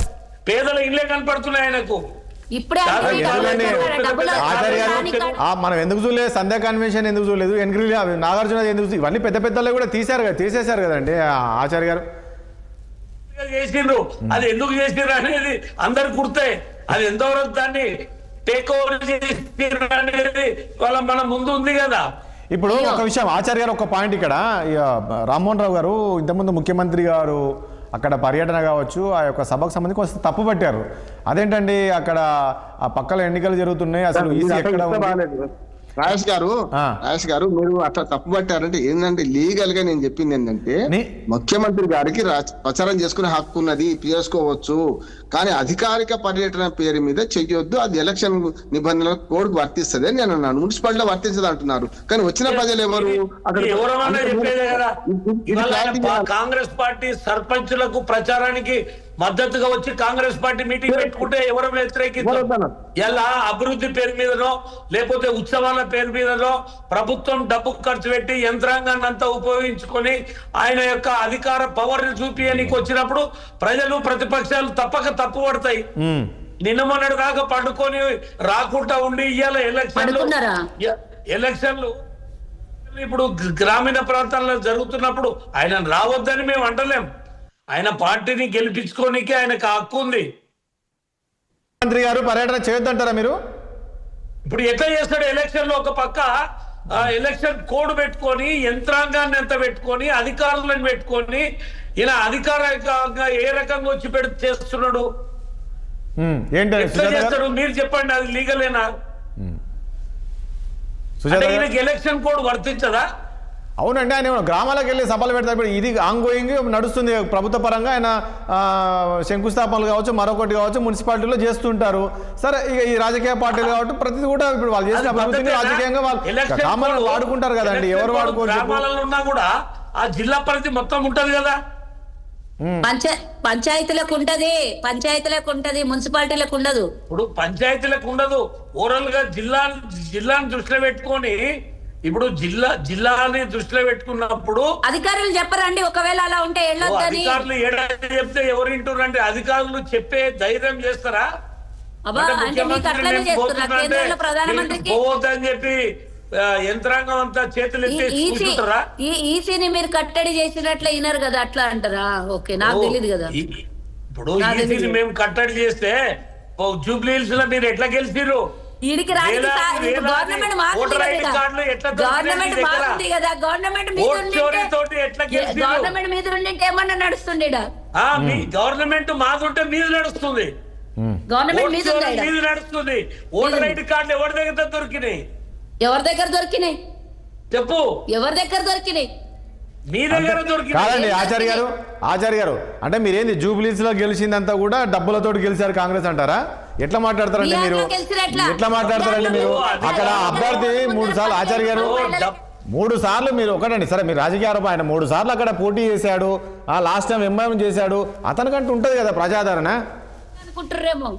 పేదల ఇళ్ళే కనపడుతున్నాయి ఆయనకు. ఇప్పుడే ఆచార్య గారు మనం ఎందుకు చూడలేదు? సంధ్యా కన్వెన్షన్ ఎందుకు చూడలేదు? ఎన్క్రీ నాగార్జున ఎందుకు? ఇవన్నీ పెద్ద పెద్దలు కూడా తీసేశారు కదండి ఆచార్య గారు. చేసిండ్రు, అది ఎందుకు చేసిండ్రు అనేది అందరికి గుర్తే. అది ఎంతవరకు దాన్ని టేక్ ఓవర్ చేసిండ్రు అనేది వాళ్ళ మన ముందు ఉంది కదా. ఇప్పుడు ఒక విషయం ఆచార్య గారు, ఒక పాయింట్ ఇక్కడ రామ్మోహన్ రావు గారు ఇంతకుముందు ముఖ్యమంత్రి గారు అక్కడ పర్యటన కావచ్చు, ఆ యొక్క సభకు సంబంధించి కొంచెం తప్పు పట్టారు. అదేంటండి అక్కడ ఆ పక్కల ఎన్నికలు జరుగుతున్నాయి, అసలు ఈసీ ఎక్కడ ఉంది? రాజేష్ గారు మీరు అట్లా తప్పు పట్టారంటే ఏంటంటే లీగల్ గా నేను చెప్పింది ఏంటంటే ముఖ్యమంత్రి గారికి ప్రచారం చేసుకునే హక్కు ఉన్నది, చేసుకోవచ్చు. కానీ అధికారిక పర్యటన పేరు మీద చెయ్యొద్దు, అది ఎలక్షన్ నిబంధనల కోడ్ వర్తిస్తుంది అని నేను అన్నాను. మున్సిపాలిటీలో వర్తించదు అంటున్నారు, కానీ వచ్చిన ప్రజలు ఎవరు? కాంగ్రెస్ పార్టీ సర్పంచులకు ప్రచారానికి మద్దతుగా వచ్చి కాంగ్రెస్ పార్టీ మీటింగ్ పెట్టుకుంటే ఎవరు వ్యతిరేకిస్తారు? ఎలా అభివృద్ధి పేరు మీదనో లేకపోతే ఉత్సవాల పేరు మీదనో ప్రభుత్వం డబ్బు ఖర్చు పెట్టి యంత్రాంగాన్ని అంతా ఉపయోగించుకొని ఆయన యొక్క అధికార పవర్ ని చూపించడానికి వచ్చినప్పుడు ప్రజలు ప్రతిపక్షాలు తప్పక తప్పు పడతాయి. నిన్న మొన్నటి దాకా పండుకొని రాకుండా ఉండి ఇవాళ ఎలక్షన్లు ఇప్పుడు గ్రామీణ ప్రాంతాల్లో జరుగుతున్నప్పుడు ఆయన రావద్దని మేము అంటలేం. ఆయన పార్టీని గెలిపించుకోనికి ఆయనకు హక్కు ఉంది. ముఖ్యమంత్రి గారు పర్యటన చేయొద్దంటారా మీరు? ఇప్పుడు ఎట్లా చేస్తాడు? ఎలక్షన్ లో ఒక పక్క ఎలక్షన్ కోడ్ పెట్టుకొని యంత్రాంగాన్ని ఎంత పెట్టుకొని అధికారులను పెట్టుకొని ఈయన అధికారికంగా ఏ రకంగా వచ్చి చేస్తున్నాడు? ఎట్లా చేస్తాడు మీరు చెప్పండి, అది లీగలేనా? ఈయనకి ఎలక్షన్ కోడ్ వర్తించదా? అవునండి, ఆయన గ్రామాలకు వెళ్ళి సభలు పెడతారు. ఇది ఆన్గోయింగ్ నడుస్తుంది ప్రభుత్వ పరంగా. ఆయన శంకుస్థాపనలు కావచ్చు, మరొకటి కావచ్చు, మున్సిపాలిటీలో చేస్తుంటారు. సరే, ఇక ఈ రాజకీయ పార్టీలు కాబట్టి ప్రతిదీ కూడా ఇప్పుడు వాళ్ళు చేసిన అభివృద్ధిని రాజకీయంగా వాళ్ళు గ్రామాలను వాడుకుంటారు కదండి. ఎవరు వాడుకోరు? గ్రామాలలో ఉన్నా కూడా ఆ జిల్లా పరిధి మొత్తం ఉంటది కదా. పంచాయతీలకు ఉంటది, మున్సిపాలిటీలకు ఉండదు. ఇప్పుడు పంచాయతీలకు ఉండదు. ఓవరాల్ గా జిల్లాను దృష్టిలో పెట్టుకొని ఇప్పుడు జిల్లాని దృష్టిలో పెట్టుకున్నప్పుడు అధికారులు చెప్పరండి ఒకవేళ అలా ఉంటే వెళ్ళొద్దని. అధికారులు చెప్తే ఎవరు వింటున్నారంటే అధికారులు చెప్పే ధైర్యం చేస్తారా? పోవద్దని చెప్పి యంత్రాంగం అంతా చేతులు ఎత్తుకుంటారా? ఈ ఈసీని మీరు కట్టడి చేసినట్లు వినరు కదా, అట్లా అంటారా? ఓకే, నాకు తెలియదు కదా. ఇప్పుడు ఈసీని మేము కట్టడి చేస్తే జూబ్లీ హిల్స్ లో మీరు ఎట్లా గెలిచిరు? గవర్నమెంట్ మారుంది కదా, గవర్నమెంట్ మీద ఉండింటే ఏమన్నా నడుస్తుంది? గవర్నమెంట్ మాదుంటే మీద నడుస్తుంది, గవర్నమెంట్ మీద నడుస్తుంది. ఓటర్ ఐడి కార్డులు ఎవరి దగ్గర దొరికినాయి? చెప్పు, ఎవరి దగ్గర దొరికినాయి? మీ దగ్గర కాదండి ఆచార్య గారు. అంటే మీరేంది జూబ్లీస్ లో గెలిచిందంతా కూడా డబ్బులతో గెలిచారు కాంగ్రెస్ అంటారా? ఎట్లా మాట్లాడతారండి మీరు? అక్కడ అభ్యర్థి 3 సార్లు ఆచార్య గారు 3 సార్లు మీరు ఒకటండి. సరే, మీరు రాజకీయ ఆరోపణ, ఆయన 3 సార్లు అక్కడ పోటీ చేశాడు, లాస్ట్ టైం ఎంఐఎం చేశాడు. అతనికంటూ ఉంటది కదా ప్రజాదరణ. అనుకుంటారేమో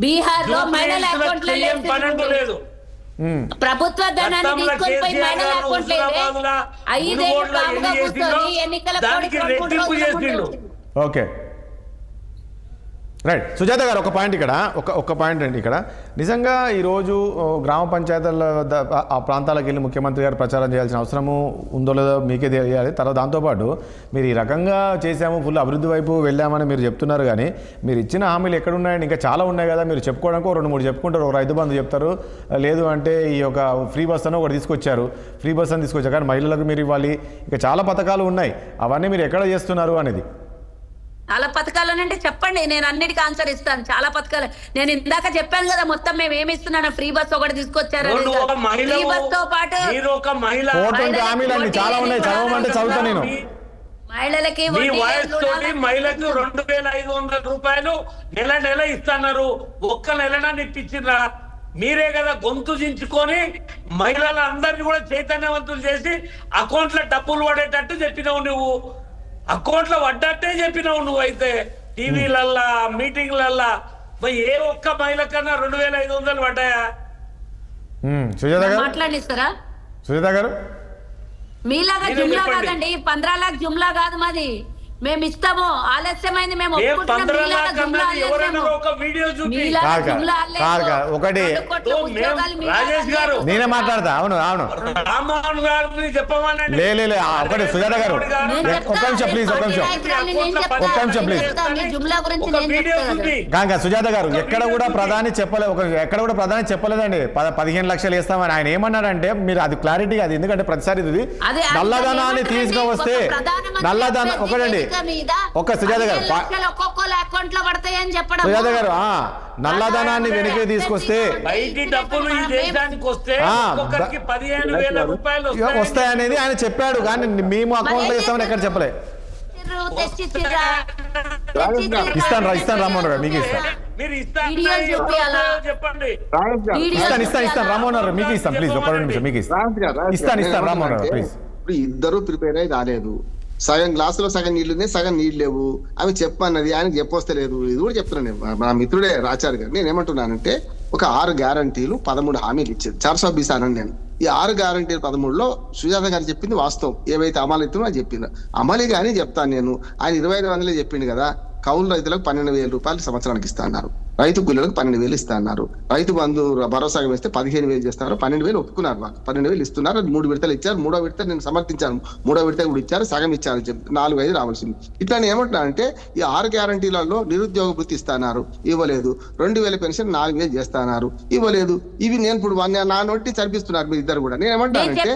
బీహార్ లో మహిళల అకౌంట్లో లేదు, ప్రభుత్వ ధనాన్ని తీసుకొని పోయి మహిళల అకౌంట్ లేదు. 5 ఏళ్ళు కాముగా కూర్చొని ఎన్నికల ఓకే, రైట్ సుజాత గారు ఒక పాయింట్ ఇక్కడ ఒక పాయింట్ అండి ఇక్కడ నిజంగా ఈరోజు గ్రామ పంచాయతీల ఆ ప్రాంతాలకు వెళ్ళి ముఖ్యమంత్రి గారు ప్రచారం చేయాల్సిన అవసరము ఉందో లేదో మీకే తెలియాలి. తర్వాత దాంతోపాటు మీరు ఈ రకంగా చేశాము ఫుల్ అభివృద్ధి వైపు వెళ్ళామని మీరు చెప్తున్నారు, కానీ మీరు ఇచ్చిన హామీలు ఎక్కడ ఉన్నాయండి? ఇంకా చాలా ఉన్నాయి కదా. మీరు చెప్పుకోవడానికి 2-3 చెప్పుకుంటారు. ఒక రైతు బంధు చెప్తారు, లేదు అంటే ఈ యొక్క ఫ్రీ బస్ అని ఒకటి తీసుకొచ్చారు, ఫ్రీ బస్ అని తీసుకొచ్చారు, కానీ మహిళలకు మీరు ఇవ్వాలి. ఇంకా చాలా పథకాలు ఉన్నాయి, అవన్నీ మీరు ఎక్కడ చేస్తున్నారు అనేది. చాలా పథకాలు అంటే చెప్పండి, నేను అన్నిటికీ ఆన్సర్ ఇస్తాను. చాలా పథకాలు నేను ఇందాక చెప్పాను కదా, మొత్తం మేము ఏమి ఇస్తున్నాను. ఫ్రీ బస్ ఒకటి తీసుకొచ్చారు, ఫ్రీ బస్ తో పాటు చాలా ఉన్నాయి, చదవమంటే చదువుతా నేను. మహిళలకి మహిళకు 2,500 రూపాయలు నెల ఇస్తున్నారు. ఒక్క నెలనా ఇప్పించిరా? మీరే కదా గొంతు దించుకొని మహిళలందరినీ కూడా చైతన్యవంతులు చేసి అకౌంట్లో డబ్బులు పడేటట్టు చెప్పినావు నువ్వు. అకౌంట్లో పడ్డట్టే చెప్పినావు నువ్వు. అయితే టీవీలల్లా మీటింగ్లల్లా ఏ ఒక్క మహిళ కన్నా 2,500 పడ్డాయా? మాట్లాడిస్తారా సుజాత గారు? మీలాగా జుమ్లా కాదండి, 15 లాఖ్ జుమ్లా కాదు మాది. మేము ఇస్తాము, ఆలస్యమైంది మేము ఒకటి నేనే మాట్లాడతా. అవును అవును రామ్మోహన్ గారిని చెప్పమనండి. లే ఒకటి సుజాత గారు ఒక్క నిమిషం ప్లీజ్, ఒక్క నిమిషం ప్లీజ్. కాక సుజాత గారు ఎక్కడ కూడా ప్రధాని చెప్పలేదండి 15 లక్షలు ఇస్తామని. ఆయన ఏమన్నాడంటే మీరు అది క్లారిటీ అది, ఎందుకంటే ప్రతిసారి ఇది నల్లధనాన్ని తీసుకువస్తే నల్లధనం ఒకటండి. ఒక సుజాత గారు సుజాత గారు నల్లధనాన్ని వెనక్కి తీసుకొస్తే వస్తాయనేది ఆయన చెప్పాడు, కానీ మేము అకౌంట్ లో ఇస్తామని ఎక్కడ చెప్పలే. ఇస్తాను రామ్మోహన్ గారు, మీకు ఇస్తాను రామ్మోహన్ గారు, మీకు ఇస్తాను ప్లీజ్. ఒక 2 నిమిషం మీకు ఇస్తాను రామ్మోహన్ గారు ప్లీజ్. ఇప్పుడు ఇద్దరు ప్రిపేర్ అయి రాలేదు. సగం గ్లాసులో సగం నీళ్లు ఉన్నాయి, సగం నీళ్ళు లేవు. అవి చెప్పన్నది ఆయనకి చెప్పొస్తలేదు. ఇది కూడా చెప్తున్నాను మా మిత్రుడే రాచారు గారు. నేను ఏమంటున్నానంటే ఒక 6 గ్యారంటీలు 13 హామీలు ఇచ్చారు. 420 అనండి. నేను ఈ 6 గ్యారంటీలు 13లో సుజాత గారు చెప్పింది వాస్తవం. ఏవైతే అమలు అవుతుందో అది చెప్పింది అమలు కానీ చెప్తాను నేను. ఆయన 25,000 చెప్పిండు కదా. కౌలు రైతులకు 12,000 రూపాయలు సంవత్సరానికి ఇస్తా అన్నారు. రైతు కూలీలకు 12,000 ఇస్తా అన్నారు. రైతు బంధు భరోసా వేస్తే 15,000 చేస్తున్నారు. 12,000 ఒప్పుకున్నారు. వాళ్ళు 12,000 ఇస్తున్నారు. 3 విడతలు ఇచ్చారు. 3వ విడత నేను సమర్థించాను. 3వ విడత కూడా ఇచ్చారు, సగం ఇచ్చారు. 4,500 రావాల్సింది. ఇట్లా నేను ఏమంటున్నానంటే ఈ 6 గ్యారంటీలలో నిరుద్యోగ వృత్తి ఇస్తాన్నారు, ఇవ్వలేదు. 2,000 పెన్షన్ 4,000 చేస్తాన్నారు, ఇవ్వలేదు. ఇవి నేను ఇప్పుడు నా నోటి చదివిస్తున్నారు మీరు ఇద్దరు కూడా. నేను ఏమంటానంటే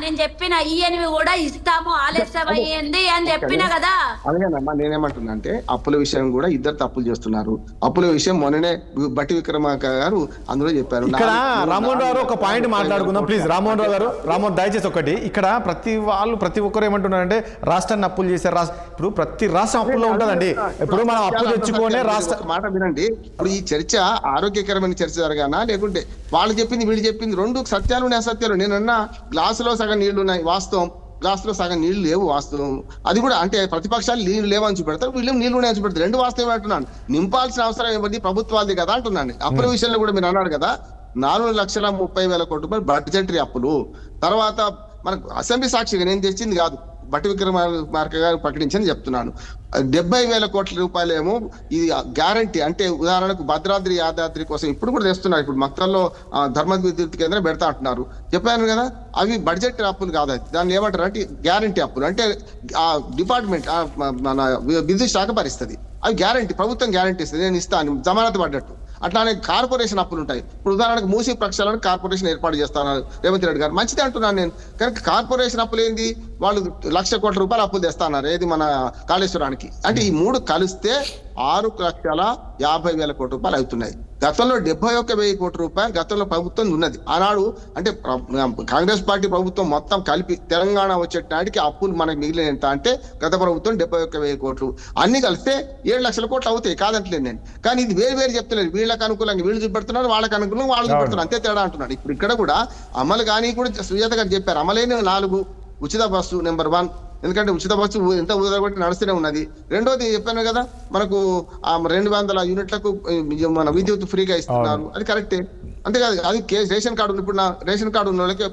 నేను చెప్పిన ఈయనవి కూడా ఇస్తాము, ఆలస్యం అయ్యింది అని చెప్పిన కదా. అదేనమ్మా నేనేమంటున్నా అంటే అప్పుల విషయం కూడా ఇద్దరు తప్పులు చేస్తున్నారు. అప్పుల విషయం మొన్ననే బట్టి విక్రమార్క గారు అందులో చెప్పారు. ఇక్కడ రామ్మోహన్ రావు ఒక పాయింట్ మాట్లాడుకుందాం ప్లీజ్. రామ్మోహన్ రావు గారు, దయచేసి ఒకటి. ఇక్కడ ప్రతి ఒక్కరు ఏమంటున్నారంటే రాష్ట్రాన్ని అప్పులు చేశారు. ఇప్పుడు ప్రతి రాష్ట్రం అప్పుల్లో ఉంటుందండి. ఇప్పుడు మనం అప్పు తెచ్చుకునే రాష్ట్ర మాట వినండి. ఇప్పుడు ఈ చర్చ ఆరోగ్యకరమైన చర్చ జరగానా, లేకుంటే వాళ్ళు చెప్పింది వీళ్ళు చెప్పింది 2 సత్యాలు ఉన్నాయి, అసత్యాలు. నేనన్నా గ్లాసులో సగం నీళ్లు ఉన్నాయి, వాస్తవం. గ్లాసులో సగం నీళ్లు లేవు, వాస్తవం. అది కూడా అంటే ప్రతిపక్షాలు నీళ్లు లేవని చూపెడతారు, వీళ్ళు నీళ్లు ఉన్నాయని చూపెడతారు. 2 వాస్తవం అంటున్నాను. నింపాల్సిన అవసరం ఏమిటి? ప్రభుత్వాలది కదా అంటున్నాను. అప్పుల విషయంలో కూడా మీరు అన్నారు కదా 4,30,000 కోట్ల రూపాయలు బడ్జెటరీ అప్పులు. తర్వాత మనకు అసెంబ్లీ సాక్షిగా నేను తెచ్చింది కాదు, బట్టి విక్రమార్క గారు ప్రకటించని చెప్తున్నాను. 70,000 కోట్ల రూపాయలు ఏమో ఇది గ్యారంటీ. అంటే ఉదాహరణకు భద్రాద్రి యాదాద్రి కోసం ఇప్పుడు కూడా తెస్తున్నారు. ఇప్పుడు మక్తల్లో ధర్మ విద్యుత్ కేంద్రం పెడతా అంటున్నారు. చెప్పాను కదా, అవి బడ్జెట్ అప్పులు కాదు. దాన్ని ఏమంటారు అంటే గ్యారంటీ అప్పులు. అంటే ఆ డిపార్ట్మెంట్ మన విద్యుత్ శాఖ భరిస్తుంది. అవి గ్యారంటీ, ప్రభుత్వం గ్యారంటీ ఇస్తుంది, నేను ఇస్తాను జమానత్ పడ్డట్టు. అట్లానే కార్పొరేషన్ అప్పులు ఉంటాయి. ఇప్పుడు ఉదాహరణకు మూసీ ప్రక్షాళన కార్పొరేషన్ ఏర్పాటు చేస్తున్నారు రేవంత్ రెడ్డి గారు, మంచిదే అంటున్నాను నేను. కనుక కార్పొరేషన్ అప్పులు ఏంది? వాళ్ళు 1,00,000 కోట్ల రూపాయలు అప్పులు తెస్తున్నారు. ఏది మన కాళేశ్వరానికి. అంటే ఈ 3 కలిస్తే 6,50,000 కోట్ల రూపాయలు అవుతున్నాయి. గతంలో 71,000 కోట్ల రూపాయలు గతంలో ప్రభుత్వం ఉన్నది. ఆనాడు అంటే కాంగ్రెస్ పార్టీ ప్రభుత్వం మొత్తం కలిపి తెలంగాణ వచ్చేటానికి అప్పులు మనకు మిగిలిన ఎంత అంటే గత ప్రభుత్వం 71,000 కోట్లు. అన్ని కలిస్తే 7,00,000 కోట్లు అవుతాయి, కాదంటలేదు నేను. కానీ ఇది వేరు చెప్తలేదు. వీళ్ళకి అనుకూలంగా వీళ్ళు చూపెడుతున్నారు, వాళ్ళకి అనుకూలంగా వాళ్ళు చూపెడుతున్నారు, అంతే తేడా అంటున్నాడు. ఇప్పుడు ఇక్కడ కూడా అమలు కానీ కూడా సుజాత గారు చెప్పారు. అమలైన 4 ఉచిత బస్సు నెంబర్ 1, ఎందుకంటే ఉచిత బస్సు ఎంత ఊదరగొట్టి నడుస్తూనే ఉన్నది. రెండోది చెప్పాను కదా, మనకు 200 యూనిట్లకు మన విద్యుత్ ఫ్రీగా ఇస్తున్నారు, అది కరెక్టే. అంతేకాదు, అది రేషన్ కార్డు ఇప్పుడు నా రేషన్ కార్డు ఉన్న వాళ్ళకి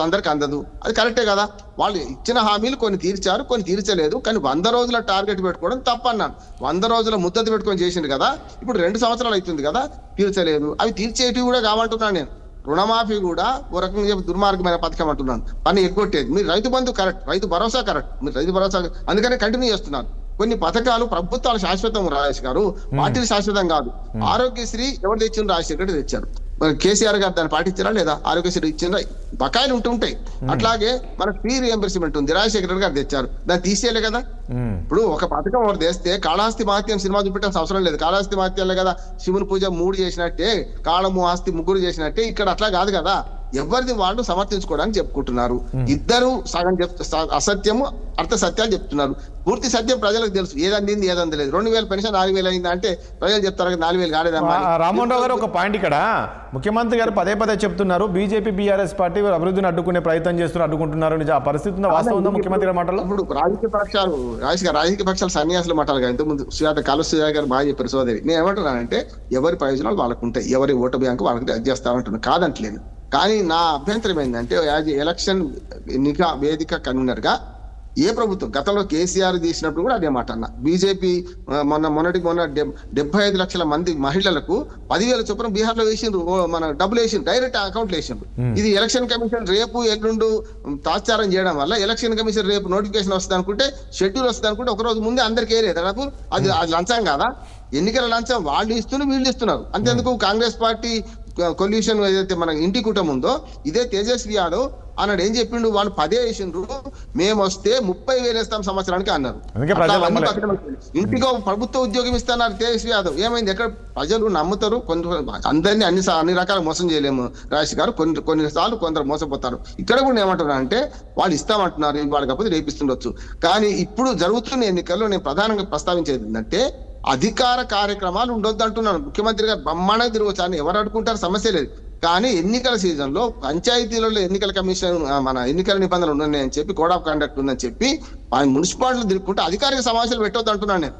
అందరికి అందదు, అది కరెక్టే కదా. వాళ్ళు ఇచ్చిన హామీలు కొన్ని తీర్చారు, కొన్ని తీర్చలేదు. కానీ 100 రోజుల టార్గెట్ పెట్టుకోవడం తప్పన్నాను. 100 రోజుల ముద్దతు పెట్టుకొని చేసిండు కదా, ఇప్పుడు 2 సంవత్సరాలు అవుతుంది కదా, తీర్చలేదు. అవి తీర్చేటివి కూడా కావాలంటున్నాను నేను. రుణమాఫీ కూడా ఓ రకంగా దుర్మార్గమైన పథకం అంటున్నాను, పని ఎగ్గొట్టేది. మీరు రైతు బంధు కరెక్ట్, రైతు భరోసా కరెక్ట్, మీరు రైతు భరోసా అందుకనే కంటిన్యూ చేస్తున్నారు. కొన్ని పథకాలు ప్రభుత్వాలు శాశ్వతం, రాజేష్ గారు, పార్టీలు శాశ్వతం కాదు. ఆరోగ్యశ్రీ ఎవరు తెచ్చిండ్రు? రాజశేఖర్ రెడ్డి తెచ్చారు. కేసీఆర్ గారు దాన్ని పాటించారా లేదా? ఆరోగ్యశ్రీ ఇచ్చిండ్రా? బకాయిలు ఉంటుంటాయి. అట్లాగే మనకు ఫీ రియంబర్స్మెంట్ ఉంది, రాజశేఖర రెడ్డి గారు తెచ్చారు, దాన్ని తీసేయలే కదా. ఇప్పుడు ఒక పథకం ఒకటి తెస్తే కాళహస్తి మహత్యం సినిమా చూపెట్టాల్సిన అవసరం లేదు. కాళహస్తి మహత్యాలే కదా, శివుని పూజ 3 చేసినట్టే, కాళము ఆస్తి 3 చేసినట్టే. ఇక్కడ అట్లా కాదు కదా, ఎవరిది వాళ్ళు సమర్థించుకోవడానికి చెప్పుకుంటున్నారు. ఇద్దరు సగం అసత్యము అర్థ సత్యాలు చెప్తున్నారు. పూర్తి సత్యం ప్రజలకు తెలుసు, ఏదందింది ఏదంది లేదు. 2000 పెన్షన్ 4000 అయిందా అంటే ప్రజలు చెప్తారు 4000 కాలేదమ్మా. రామ్మోహన్ రావు గారు, ఒక పాయింట్ ఇక్కడ ముఖ్యమంత్రి గారు పదే చెప్తున్నారు, బీజేపీ బీఆర్ఎస్ పార్టీ అభివృద్ధిని అడ్డుకునే ప్రయత్నం చేస్తున్నారు, అడ్డుకుంటున్నారు. ఆ పరిస్థితి ఉందా? వాస్తవం ఉందా ముఖ్యమంత్రి గారి మాటలో? ఇప్పుడు రాజకీయ పక్షాలు సన్యాసులు మాటలుగా ఇంతకుముందు సుజాత గారు బాగా చెప్పారు. సోదరి, నేను ఏమంటున్నానంటే ఎవరి ప్రయోజనాలు వాళ్ళకు ఉంటాయి, ఎవరి ఓటు బ్యాంకు వాళ్ళకి అది చేస్తామంటున్నాను, కాదంటలేను. కానీ నా అభ్యంతరం ఏంటంటే, యాజ్ ఎలక్షన్ ఎన్నిక వేదిక కన్వీనర్ గా ఏ ప్రభుత్వం గతంలో కేసీఆర్ తీసినప్పుడు కూడా అదే మాట అన్న. బీజేపీ మొన్న 75 లక్షల మంది మహిళలకు 10,000 చొప్పున బీహార్ లో వేసిండ్రు, మన డబ్బులు వేసిండ్రు, డైరెక్ట్ అకౌంట్లు వేసిండ్రు. ఇది ఎలక్షన్ కమిషన్ రేపు ఎల్లుండు తాత్సారం చేయడం వల్ల ఎలక్షన్ కమిషన్ రేపు నోటిఫికేషన్ వస్తుంది అనుకుంటే, షెడ్యూల్ వస్తుంది అనుకుంటే, ఒక రోజు ముందే అందరికీ వేయలేదు దాదాపు. అది లంచం కాదా? ఎన్నికల లంచం వాళ్ళు ఇస్తున్నారు, వీళ్ళు ఇస్తున్నారు. అంతేందుకు కాంగ్రెస్ పార్టీ కొల్యూషన్ ఏదైతే మన ఇంటి కూటమి ఉందో, ఇదే తేజస్వి యాదవ్ అన్నాడు, ఏం చెప్పిండు, వాళ్ళు 10 వేసిండ్రు, మేము వస్తే 30,000 ఇస్తాం సంవత్సరానికి అన్నారు. ఇంటికి ప్రభుత్వ ఉద్యోగం ఇస్తున్నారు తేజస్వి యాదవ్. ఏమైంది? ఎక్కడ ప్రజలు నమ్ముతారు, అందరినీ అన్ని రకాల మోసం చేయలేము రాజేష్ గారు, కొన్నిసార్లు కొందరు మోసపోతారు. ఇక్కడ కూడా ఏమంటున్నారు అంటే, వాళ్ళు ఇస్తామంటున్నారు, వాళ్ళు కాకపోతే రేపిస్తుండొచ్చు. కానీ ఇప్పుడు జరుగుతున్న ఎన్నికల్లో నేను ప్రధానంగా ప్రస్తావించేది ఏంటంటే, అధికార కార్యక్రమాలు ఉండొద్దు అంటున్నాను. ముఖ్యమంత్రి గారు బ్రహ్మాండంగా తిరగచ్చు అని ఎవరు అడుగుంటారు, సమస్య లేదు. కానీ ఎన్నికల సీజన్ లో పంచాయతీలలో ఎన్నికల కమిషన్ మన ఎన్నికల నిబంధనలు ఉన్నాయని చెప్పి, కోడ్ ఆఫ్ కండక్ట్ ఉందని చెప్పి ఆయన మున్సిపాలిటీలు తిరుగుకుంటే అధికారిక సమావేశాలు పెట్టొద్దు అంటున్నాను నేను.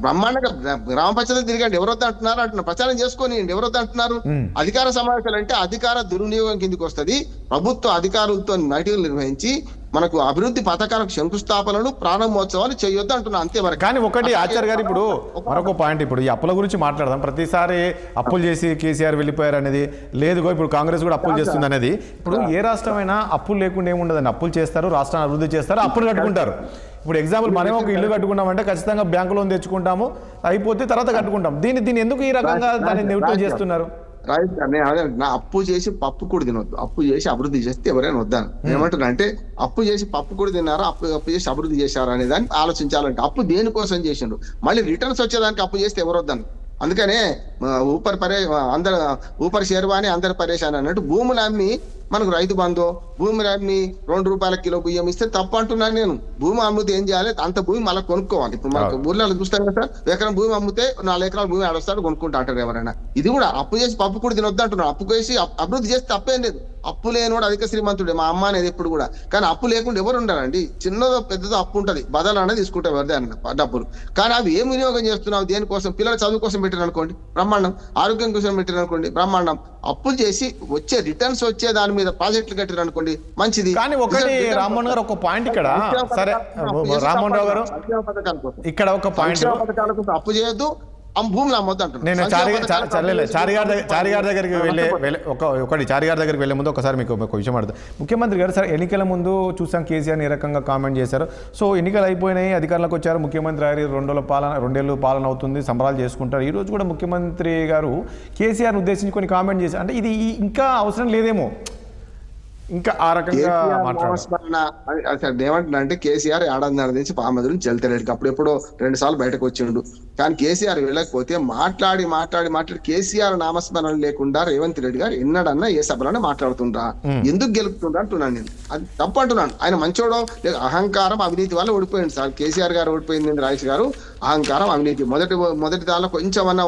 బ్రహ్మాండంగా గ్రామ పంచాయతీ తిరిగండి, ఎవరొద్దు అంటున్నారు అంటున్నారు, ప్రచారం చేసుకొని ఎవరొద్దు అంటున్నారు. అధికార సమావేశాలు అంటే అధికార దుర్వినియోగం కిందికి వస్తుంది. ప్రభుత్వ అధికారులతో మీటింగ్లు నిర్వహించి మనకు అభివృద్ధి పథకాలకు శంకుస్థాపనలు, ప్రారంభోత్సవాలు చేయొద్దు అంటున్నాను, అంతే వరకు. కానీ ఒకటి ఆచార్య గారు, ఇప్పుడు మరొక పాయింట్, ఇప్పుడు ఈ అప్పుల గురించి మాట్లాడదాం. ప్రతిసారి అప్పులు చేసి కేసీఆర్ వెళ్ళిపోయారు అనేది లేదు, ఇప్పుడు కాంగ్రెస్ కూడా అప్పులు చేస్తుంది అనేది. ఇప్పుడు ఏ రాష్ట్రమైనా అప్పులు లేకుండా ఏముండదండి, అప్పులు చేస్తారు, రాష్ట్రాన్ని అభివృద్ధి చేస్తారు, అప్పులు కట్టుకుంటారు. ఇప్పుడు ఎగ్జాంపుల్ మనం ఒక ఇల్లు కట్టుకున్నామంటే ఖచ్చితంగా బ్యాంకు లోన్ తెచ్చుకుంటాము, అయిపోతే తర్వాత కట్టుకుంటాం. దీన్ని ఎందుకు ఈ రకంగా దాన్ని నెగిటివ్ చేస్తున్నారు? రైట్, నా అప్పు చేసి పప్పు కూడా తినొద్దు, అప్పు చేసి అభివృద్ధి చేస్తే ఎవరైనా వద్దాను. ఏమంటున్నా అంటే, అప్పు చేసి పప్పు కూడా తిన్నారా, అప్పు చేసి అభివృద్ధి చేశారా అనే దాన్ని ఆలోచించాలంటే, అప్పు దేనికోసం చేసిండ్రు, మళ్ళీ రిటర్న్స్ వచ్చేదానికి అప్పు చేస్తే ఎవరు వద్దాను. అందుకనే ఊపర్ షేర్వాని అందరు పరేషాన్ అన్నట్టు, భూములు అమ్మి మనకు రైతు బంధు, భూమి అమ్మి 2 రూపాయల కిలో బియ్యం ఇస్తే తప్పు అంటున్నాను నేను. భూమి అమ్మితే ఏం చేయాలి, అంత భూమి మళ్ళీ కొనుక్కోవాలి. ఇప్పుడు మనకు ఊర్లలో చూస్తాం కదా సార్, ఎకరం భూమి అమ్మితే 4 ఎకరాల భూమి ఆడొస్తాడు, కొనుక్కుంటా అంటారు ఎవరైనా. ఇది కూడా అప్పు చేసి పప్పు కూడా తినొద్దు అంటున్నారు. అప్పు చేసి అభివృద్ధి చేస్తే తప్పేం లేదు, అప్పు లేనివాడు అధిక శ్రీమంతుడే, మా అమ్మ అనేది ఎప్పుడు కూడా. కానీ అప్పు లేకుండా ఎవరు ఉండాలండి, చిన్నదో పెద్దదో అప్పు ఉంటుంది, బదలు అనేది తీసుకుంటారు ఎవరిదే అన్న డబ్బులు. కానీ అవి ఏం వినియోగం చేస్తున్నావు, దేనికోసం? పిల్లల చదువు కోసం పెట్టారు అనుకోండి, బ్రహ్మాండం. ఆరోగ్యం కోసం పెట్టారు అనుకోండి, బ్రహ్మాండం. అప్పులు చేసి వచ్చే రిటర్న్స్ వచ్చే దాని మీద ప్రాజెక్టులు కట్టారు అనుకోండి, మంచిది. కానీ ఒకటి రామ్మోహన్ గారు, ఒక పాయింట్ ఇక్కడ, సరే రామ్మోహన్ రావు గారు, ఇక్కడ ఒక పాయింట్, పథకాల కోసం అప్పు చేయొద్దు, భూములు అమ్మొద్దు అంటున్నాను. నేను చారి గారి దగ్గరికి వెళ్ళే ముందు ఒకసారి మీకు ఒక విషయం అడుగుతాను. ముఖ్యమంత్రి గారు, సరే ఎన్నికల ముందు చూసాం కేసీఆర్ ఏ రకంగా కామెంట్ చేశారు. సో ఎన్నికలు అయిపోయినాయి, అధికారంలోకి వచ్చారు, ముఖ్యమంత్రి గారి 2 పాలన అవుతుంది, సంబరాలు చేసుకుంటారు. ఈ రోజు కూడా ముఖ్యమంత్రి గారు కేసీఆర్ని ఉద్దేశించి కొన్ని కామెంట్ చేశారు. అంటే ఇది ఇంకా అవసరం లేదేమో, ఇంకా ఆ రకంగా ఏమంటున్నా అంటే, కేసీఆర్ ఏడాది నుంచి పామది నుంచి వెళ్తాడు, అప్పుడు ఎప్పుడో 2 సార్లు బయటకు వచ్చిండు. కానీ కేసీఆర్ వెళ్ళకపోతే మాట్లాడి కేసీఆర్ నామస్మరణ లేకుండా రేవంత్ రెడ్డి గారు ఎన్నడన్నా ఏ సభలోనే మాట్లాడుతుండ్రా, ఎందుకు గెలుపుతుండ్రా అంటున్నాను నేను. అది తప్పు అంటున్నాను. ఆయన మంచోడో అహంకారం అవినీతి వల్ల ఓడిపోయింది సార్. కేసీఆర్ గారు ఓడిపోయింది, రాజేష్ గారు అహంకారం అవినీతి. మొదటి దానిలో కొంచెం అన్న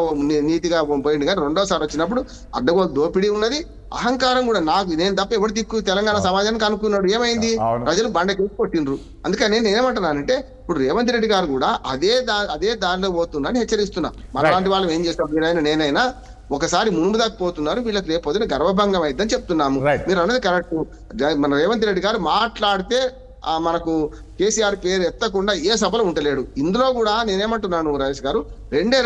నీతిగా పోయింది, కానీ రెండోసారి వచ్చినప్పుడు అడ్డగోలు దోపిడీ ఉన్నది, అహంకారం కూడా నాకు నేను తప్ప ఎవరి దిక్కు తెలంగాణ సమాజానికి అనుకున్నాడు. ఏమైంది? ప్రజలు బండకేసి కొట్టిండ్రు. అందుకని నేను ఏమంటున్నానంటే ఇప్పుడు రేవంత్ రెడ్డి గారు కూడా అదే దారిలో పోతున్నారని హెచ్చరిస్తున్నా. మనలాంటి వాళ్ళు ఏం చేస్తాం, మీరైనా నేనైనా ఒకసారి ముందు దాకా పోతున్నారు, వీళ్ళకి రేపు పొద్దున గర్వభంగం అయిద్దని చెప్తున్నాము. మీరు అన్నది కరెక్ట్. మన రేవంత్ రెడ్డి గారు మాట్లాడితే మనకు కేసీఆర్ పేరు ఎత్తకుండా ఏ సభలో ఉంటలేడు. ఇందులో కూడా నేనేమంటున్నాను రాజేష్ గారు,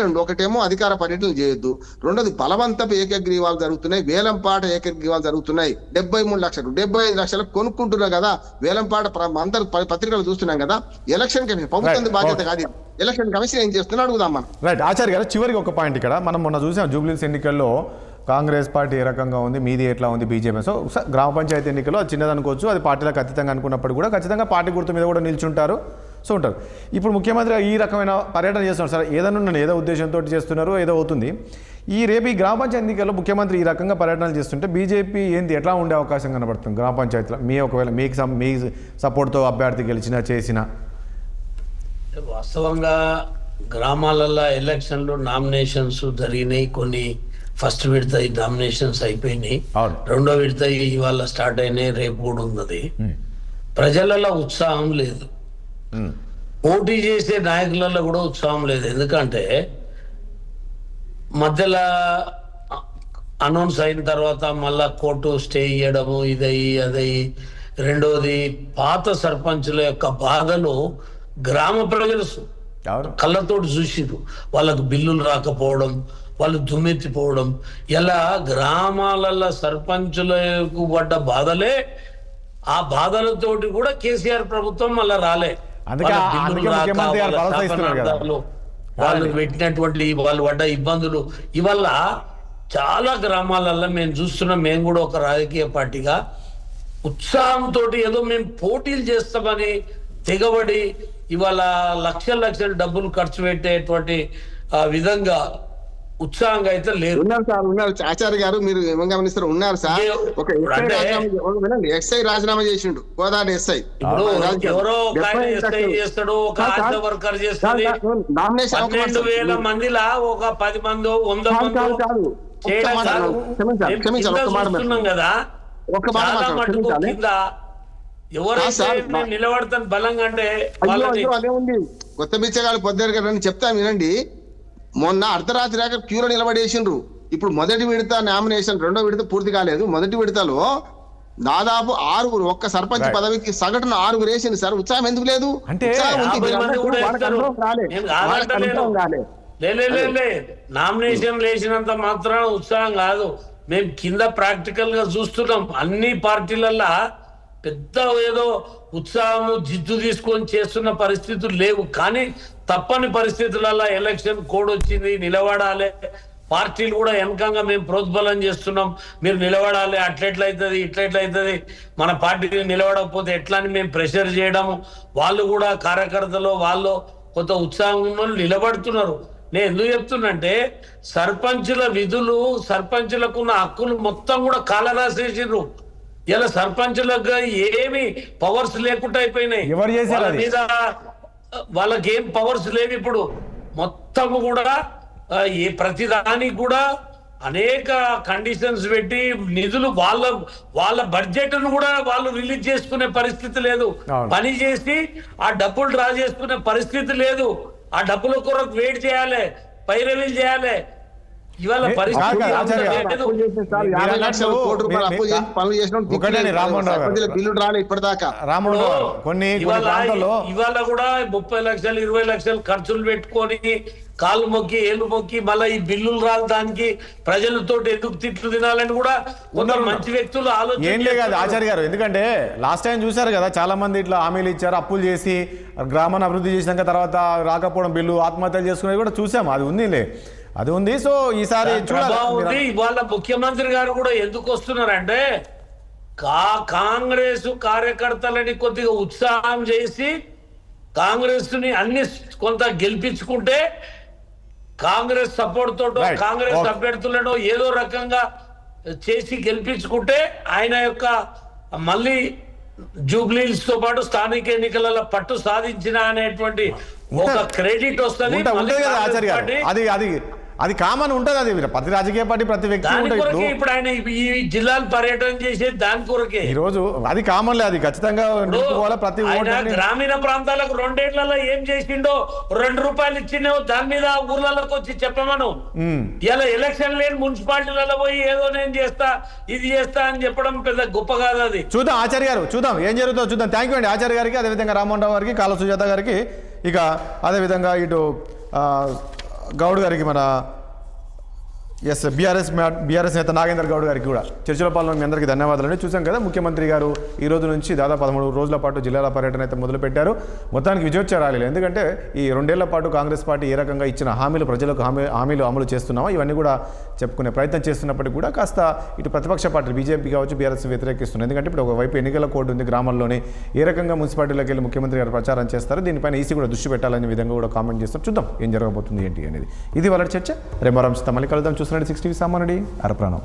రెండు ఒకటేమో అధికార పర్యటనలు చేయొద్దు, రెండోది బలవంతపు ఏకగ్రీవాలు జరుగుతున్నాయి, వేలంపాట ఏకగ్రీవాలు జరుగుతున్నాయి. 73 లక్షలు 75 లక్షలకు కొనుక్కుంటున్నారు కదా, వేలంపాట అందరు పత్రికలు చూస్తున్నాం కదా. ఎలక్షన్ కమిషన్ ప్రభుత్వం బాధ్యత కాదు, ఎలక్షన్ కమిషన్ ఏం చేస్తున్నా అడుగుదాం మనం. రైట్ ఆచార్య గారు, చివరికి ఒక పాయింట్ ఇక్కడ మనం మొన్న చూసాం జూబ్లీహిల్స్ ఎన్నికల్లో కాంగ్రెస్ పార్టీ ఏ రకంగా ఉంది, మీది ఎట్లా ఉంది, బీజేపీ. సో గ్రామ పంచాయతీ ఎన్నికల్లో అది చిన్నదనుకోవచ్చు, అది పార్టీలకు అతీతంగా అనుకున్నప్పుడు కూడా ఖచ్చితంగా పార్టీ గుర్తు మీద కూడా నిల్చుంటారు. సో ఉంటారు. ఇప్పుడు ముఖ్యమంత్రి ఈ రకమైన పర్యటన చేస్తున్నారు సార్, ఏదన్నా ఏదో ఉద్దేశంతో చేస్తున్నారు, ఏదో అవుతుంది. రేపు ఈ గ్రామ పంచాయతీ ఎన్నికల్లో ముఖ్యమంత్రి ఈ రకంగా పర్యటనలు చేస్తుంటే బీజేపీ ఏంది ఎట్లా ఉండే అవకాశం కనబడుతుంది గ్రామ పంచాయతీలో? ఒకవేళ మీ సపోర్ట్తో అభ్యర్థి గెలిచినా చేసినా? వాస్తవంగా గ్రామాలలో ఎలక్షన్లు నామినేషన్స్ జరిగినాయి. కొన్ని ఫస్ట్ విడత నామినేషన్స్ అయిపోయినాయి, రెండో విడత ఇవాళ స్టార్ట్ అయినాయి, రేపు కూడా ఉన్నది. ప్రజలలో ఉత్సాహం లేదు, పోటీ చేసే నాయకులలో కూడా ఉత్సాహం లేదు. ఎందుకంటే మధ్యలో అనౌన్స్ అయిన తర్వాత మళ్ళా కోర్టు స్టే ఇయ్యడము, ఇదయ్యి అదయ్యి. రెండోది పాత సర్పంచుల యొక్క బాధలు గ్రామ ప్రజలు కళ్ళతోటి చూసిరు. వాళ్ళకు బిల్లులు రాకపోవడం, వాళ్ళు దుమ్మెత్తిపోవడం, ఇలా గ్రామాలలో సర్పంచులకు పడ్డ బాధలే. ఆ బాధలతోటి కూడా కేసీఆర్ ప్రభుత్వం మళ్ళా రాలే. వాళ్ళు పెట్టినటువంటి వాళ్ళు పడ్డ ఇబ్బందులు ఇవల్ల చాలా గ్రామాలలో మేము చూస్తున్నాం. మేము కూడా ఒక రాజకీయ పార్టీగా ఉత్సాహంతో ఏదో మేము పోటీలు చేస్తామని తెగబడి ఇవాళ లక్షల డబ్బులు ఖర్చు పెట్టేటువంటి విధంగా ఉత్సాహంగా అయితే లేరు. ఉన్నారు ఆచార్య గారు, మీరు ఏమో గమనిస్తారు, ఉన్నారు సార్. ఒక ఎస్ఐ రాజీనామా చేసిండు, గోదావరి ఎస్ఐ. ఎవరో ఎస్ఐ చేస్తాడు, ఒక ఆశా వర్కర్ చేస్తాడు. 12,000 మందిలా ఒక 10 మందో 100 మందో చూస్తున్నాం కదా. చాలా మటుకు కింద ఎవరైతే నిలబడతాను బలంగా అంటే అదే ఉంది. కొత్త బిచ్చగాళ్ళు పొద్దురు గారు చెప్తాను వినండి. మొన్న అర్ధరాత్రి దాకా క్యూలో నిలబడేసిండ్రు. ఇప్పుడు మొదటి విడత నామినేషన్, రెండో విడత పూర్తి కాలేదు. మొదటి విడతలో దాదాపు 6 ఒక్క సర్పంచ్ పదవికి సగటున 6 వేసింది సార్. ఉత్సాహం ఎందుకు లేదు? నామినేషన్ వేసినంత మాత్రాన ఉత్సాహం కాదు. మేము కింద ప్రాక్టికల్ గా చూస్తున్నాం. అన్ని పార్టీలల్లో పెద్ద ఏదో ఉత్సాహము జిద్దు తీసుకొని చేస్తున్న పరిస్థితులు లేవు. కానీ తప్పని పరిస్థితులలో ఎలక్షన్ కోడ్ వచ్చింది, నిలబడాలి. పార్టీలు కూడా వెనకంగా మేము ప్రోత్బలం చేస్తున్నాం, మీరు నిలబడాలి, అట్లెట్లయితుంది ఇట్లెట్లయితుంది, మన పార్టీని నిలబడకపోతే ఎట్లా అని మేము ప్రెషర్ చేయడము. వాళ్ళు కూడా కార్యకర్తలు వాళ్ళు కొంత ఉత్సాహం ఉన్న నిలబడుతున్నారు. నేను ఎందుకు చెప్తున్నంటే సర్పంచుల విధులు, సర్పంచులకున్న హక్కులు మొత్తం కూడా కాలరాసేసిండ్రు. ఇలా సర్పంచులకు ఏమి పవర్స్ లేకుండా అయిపోయినాయి. వాళ్ళ మీద వాళ్ళకి ఏం పవర్స్ లేవు. ఇప్పుడు మొత్తం కూడా ప్రతిదానికి కూడా అనేక కండిషన్స్ పెట్టి నిధులు వాళ్ళ బడ్జెట్ ను కూడా వాళ్ళు రిలీజ్ చేసుకునే పరిస్థితి లేదు. పని చేసి ఆ డబ్బులు డ్రా చేసుకునే పరిస్థితి లేదు. ఆ డబ్బుల కొరకు వెయిట్ చేయాలి, పైరవీలు చేయాలి. ఇవాళ పరిస్థితి ఇవాళ కూడా 30 లక్షలు 20 లక్షలు ఖర్చులు పెట్టుకొని కాళ్ళు మొక్కి ఏళ్ళు మొక్కి మళ్ళీ ఈ బిల్లులు రావడానికి ప్రజలతో ఎందుకు తిట్లు తినాలని కూడా కొందరు మంచి వ్యక్తులు ఆలోచన. ఆచార్య గారు, ఎందుకంటే లాస్ట్ టైం చూసారు కదా, చాలా మంది ఇట్లా హామీలు ఇచ్చారు, అప్పులు చేసి గ్రామాన్ని అభివృద్ధి చేసినాక తర్వాత రాకపోవడం, బిల్లు ఆత్మహత్యలు చేసుకునేది కూడా చూసాము. అది ఉంది. సో ఈసారి ఇవాళ ముఖ్యమంత్రి గారు కూడా ఎందుకు వస్తున్నారంటే కాంగ్రెస్ కార్యకర్తలని కొద్దిగా ఉత్సాహం చేసి కాంగ్రెస్ ని అన్ని కొంత గెలిపించుకుంటే కాంగ్రెస్ సపోర్ట్ తోటో కాంగ్రెస్ అభ్యర్థులను ఏదో రకంగా చేసి గెలిపించుకుంటే ఆయన యొక్క మళ్ళీ జూబ్లీహిల్స్ తో పాటు స్థానిక ఎన్నికలలో పట్టు సాధించిన అనేటువంటి ఒక క్రెడిట్ వస్తుంది. అది కామన్ ఉంటుంది, అది ప్రతి రాజకీయ పార్టీ ప్రతి వ్యక్తి దాని ఉంటుంది. కొరకే ఇప్పుడు ఆయన ఈ జిల్లాలు పర్యటన చేసేది దాని కొరకే. ఈ రోజు అది కామన్లే, అది ఖచ్చితంగా నిలుపుకోవాలి. ప్రతి ఆయన ఓటు గ్రామీణ ప్రాంతాలకు 2 ఏళ్లలో ఏం చేసిండో, 2 రూపాయలు ఇచ్చిండో దాని మీద ఊర్లలోకి వచ్చి చెప్పమను. ఇలా ఎలక్షన్ లేని మున్సిపాలిటీలలో పోయి ఏదో నేను చేస్తా ఇది చేస్తా అని చెప్పడం పెద్ద గొప్ప కాదు. అది చూద్దాం ఆచార్య గారు, చూద్దాం ఏం జరుగుతుందో చూద్దాం. థ్యాంక్ యూ అండి ఆచార్య గారికి, అదేవిధంగా రామ్మోహన్ రావు గారికి, కాళ్ళ సుజాత గారికి, ఇక అదేవిధంగా ఇటు గౌడ్ గారికి, మన బీఆర్ఎస్ నేత నాగేందర్ గౌడ్ గారికి కూడా చర్చలో పాల్గొన్న మీ అందరికీ ధన్యవాదాలు. చూసాం కదా ముఖ్యమంత్రి గారు ఈ రోజు నుంచి దాదాపు 13 రోజుల పాటు జిల్లాల పర్యటన అయితే మొదలుపెట్టారు. మొత్తానికి విజయోత్సవ ర్యాలీలు, ఎందుకంటే ఈ 2 ఏళ్ల పాటు కాంగ్రెస్ పార్టీ ఏ రకంగా ఇచ్చిన హామీలు ప్రజలకు హామీలు అమలు చేస్తున్నామో ఇవన్నీ కూడా చెప్పుకునే ప్రయత్నం చేస్తున్నప్పటికీ కూడా కాస్త ఇటు ప్రతిపక్ష పార్టీలు బీజేపీ కావచ్చు బీఆర్ఎస్ వ్యతిరేకిస్తున్నారు. ఎందుకంటే ఇప్పుడు ఒకవైపు ఎన్నికల కోడ్ ఉంది, గ్రామాల్లోనే ఏ రకంగా మున్సిపాలిటీలోకి వెళ్ళి ముఖ్యమంత్రి గారు ప్రచారం చేస్తారు, దీనిపైన ఈసీ కూడా దృష్టి పెట్టాలనే విధంగా కూడా కామెంట్ చేస్తారు. చూద్దాం ఏం జరగబోతుంది ఏంటి అనేది. ఇది వాళ్ళ చర్చ. రేపు మరో అంశంతో మళ్ళీ కలుద్దాం. చూస్తున్నాడు 6 టీవీ సామాన్యుడి అరప్రాణం.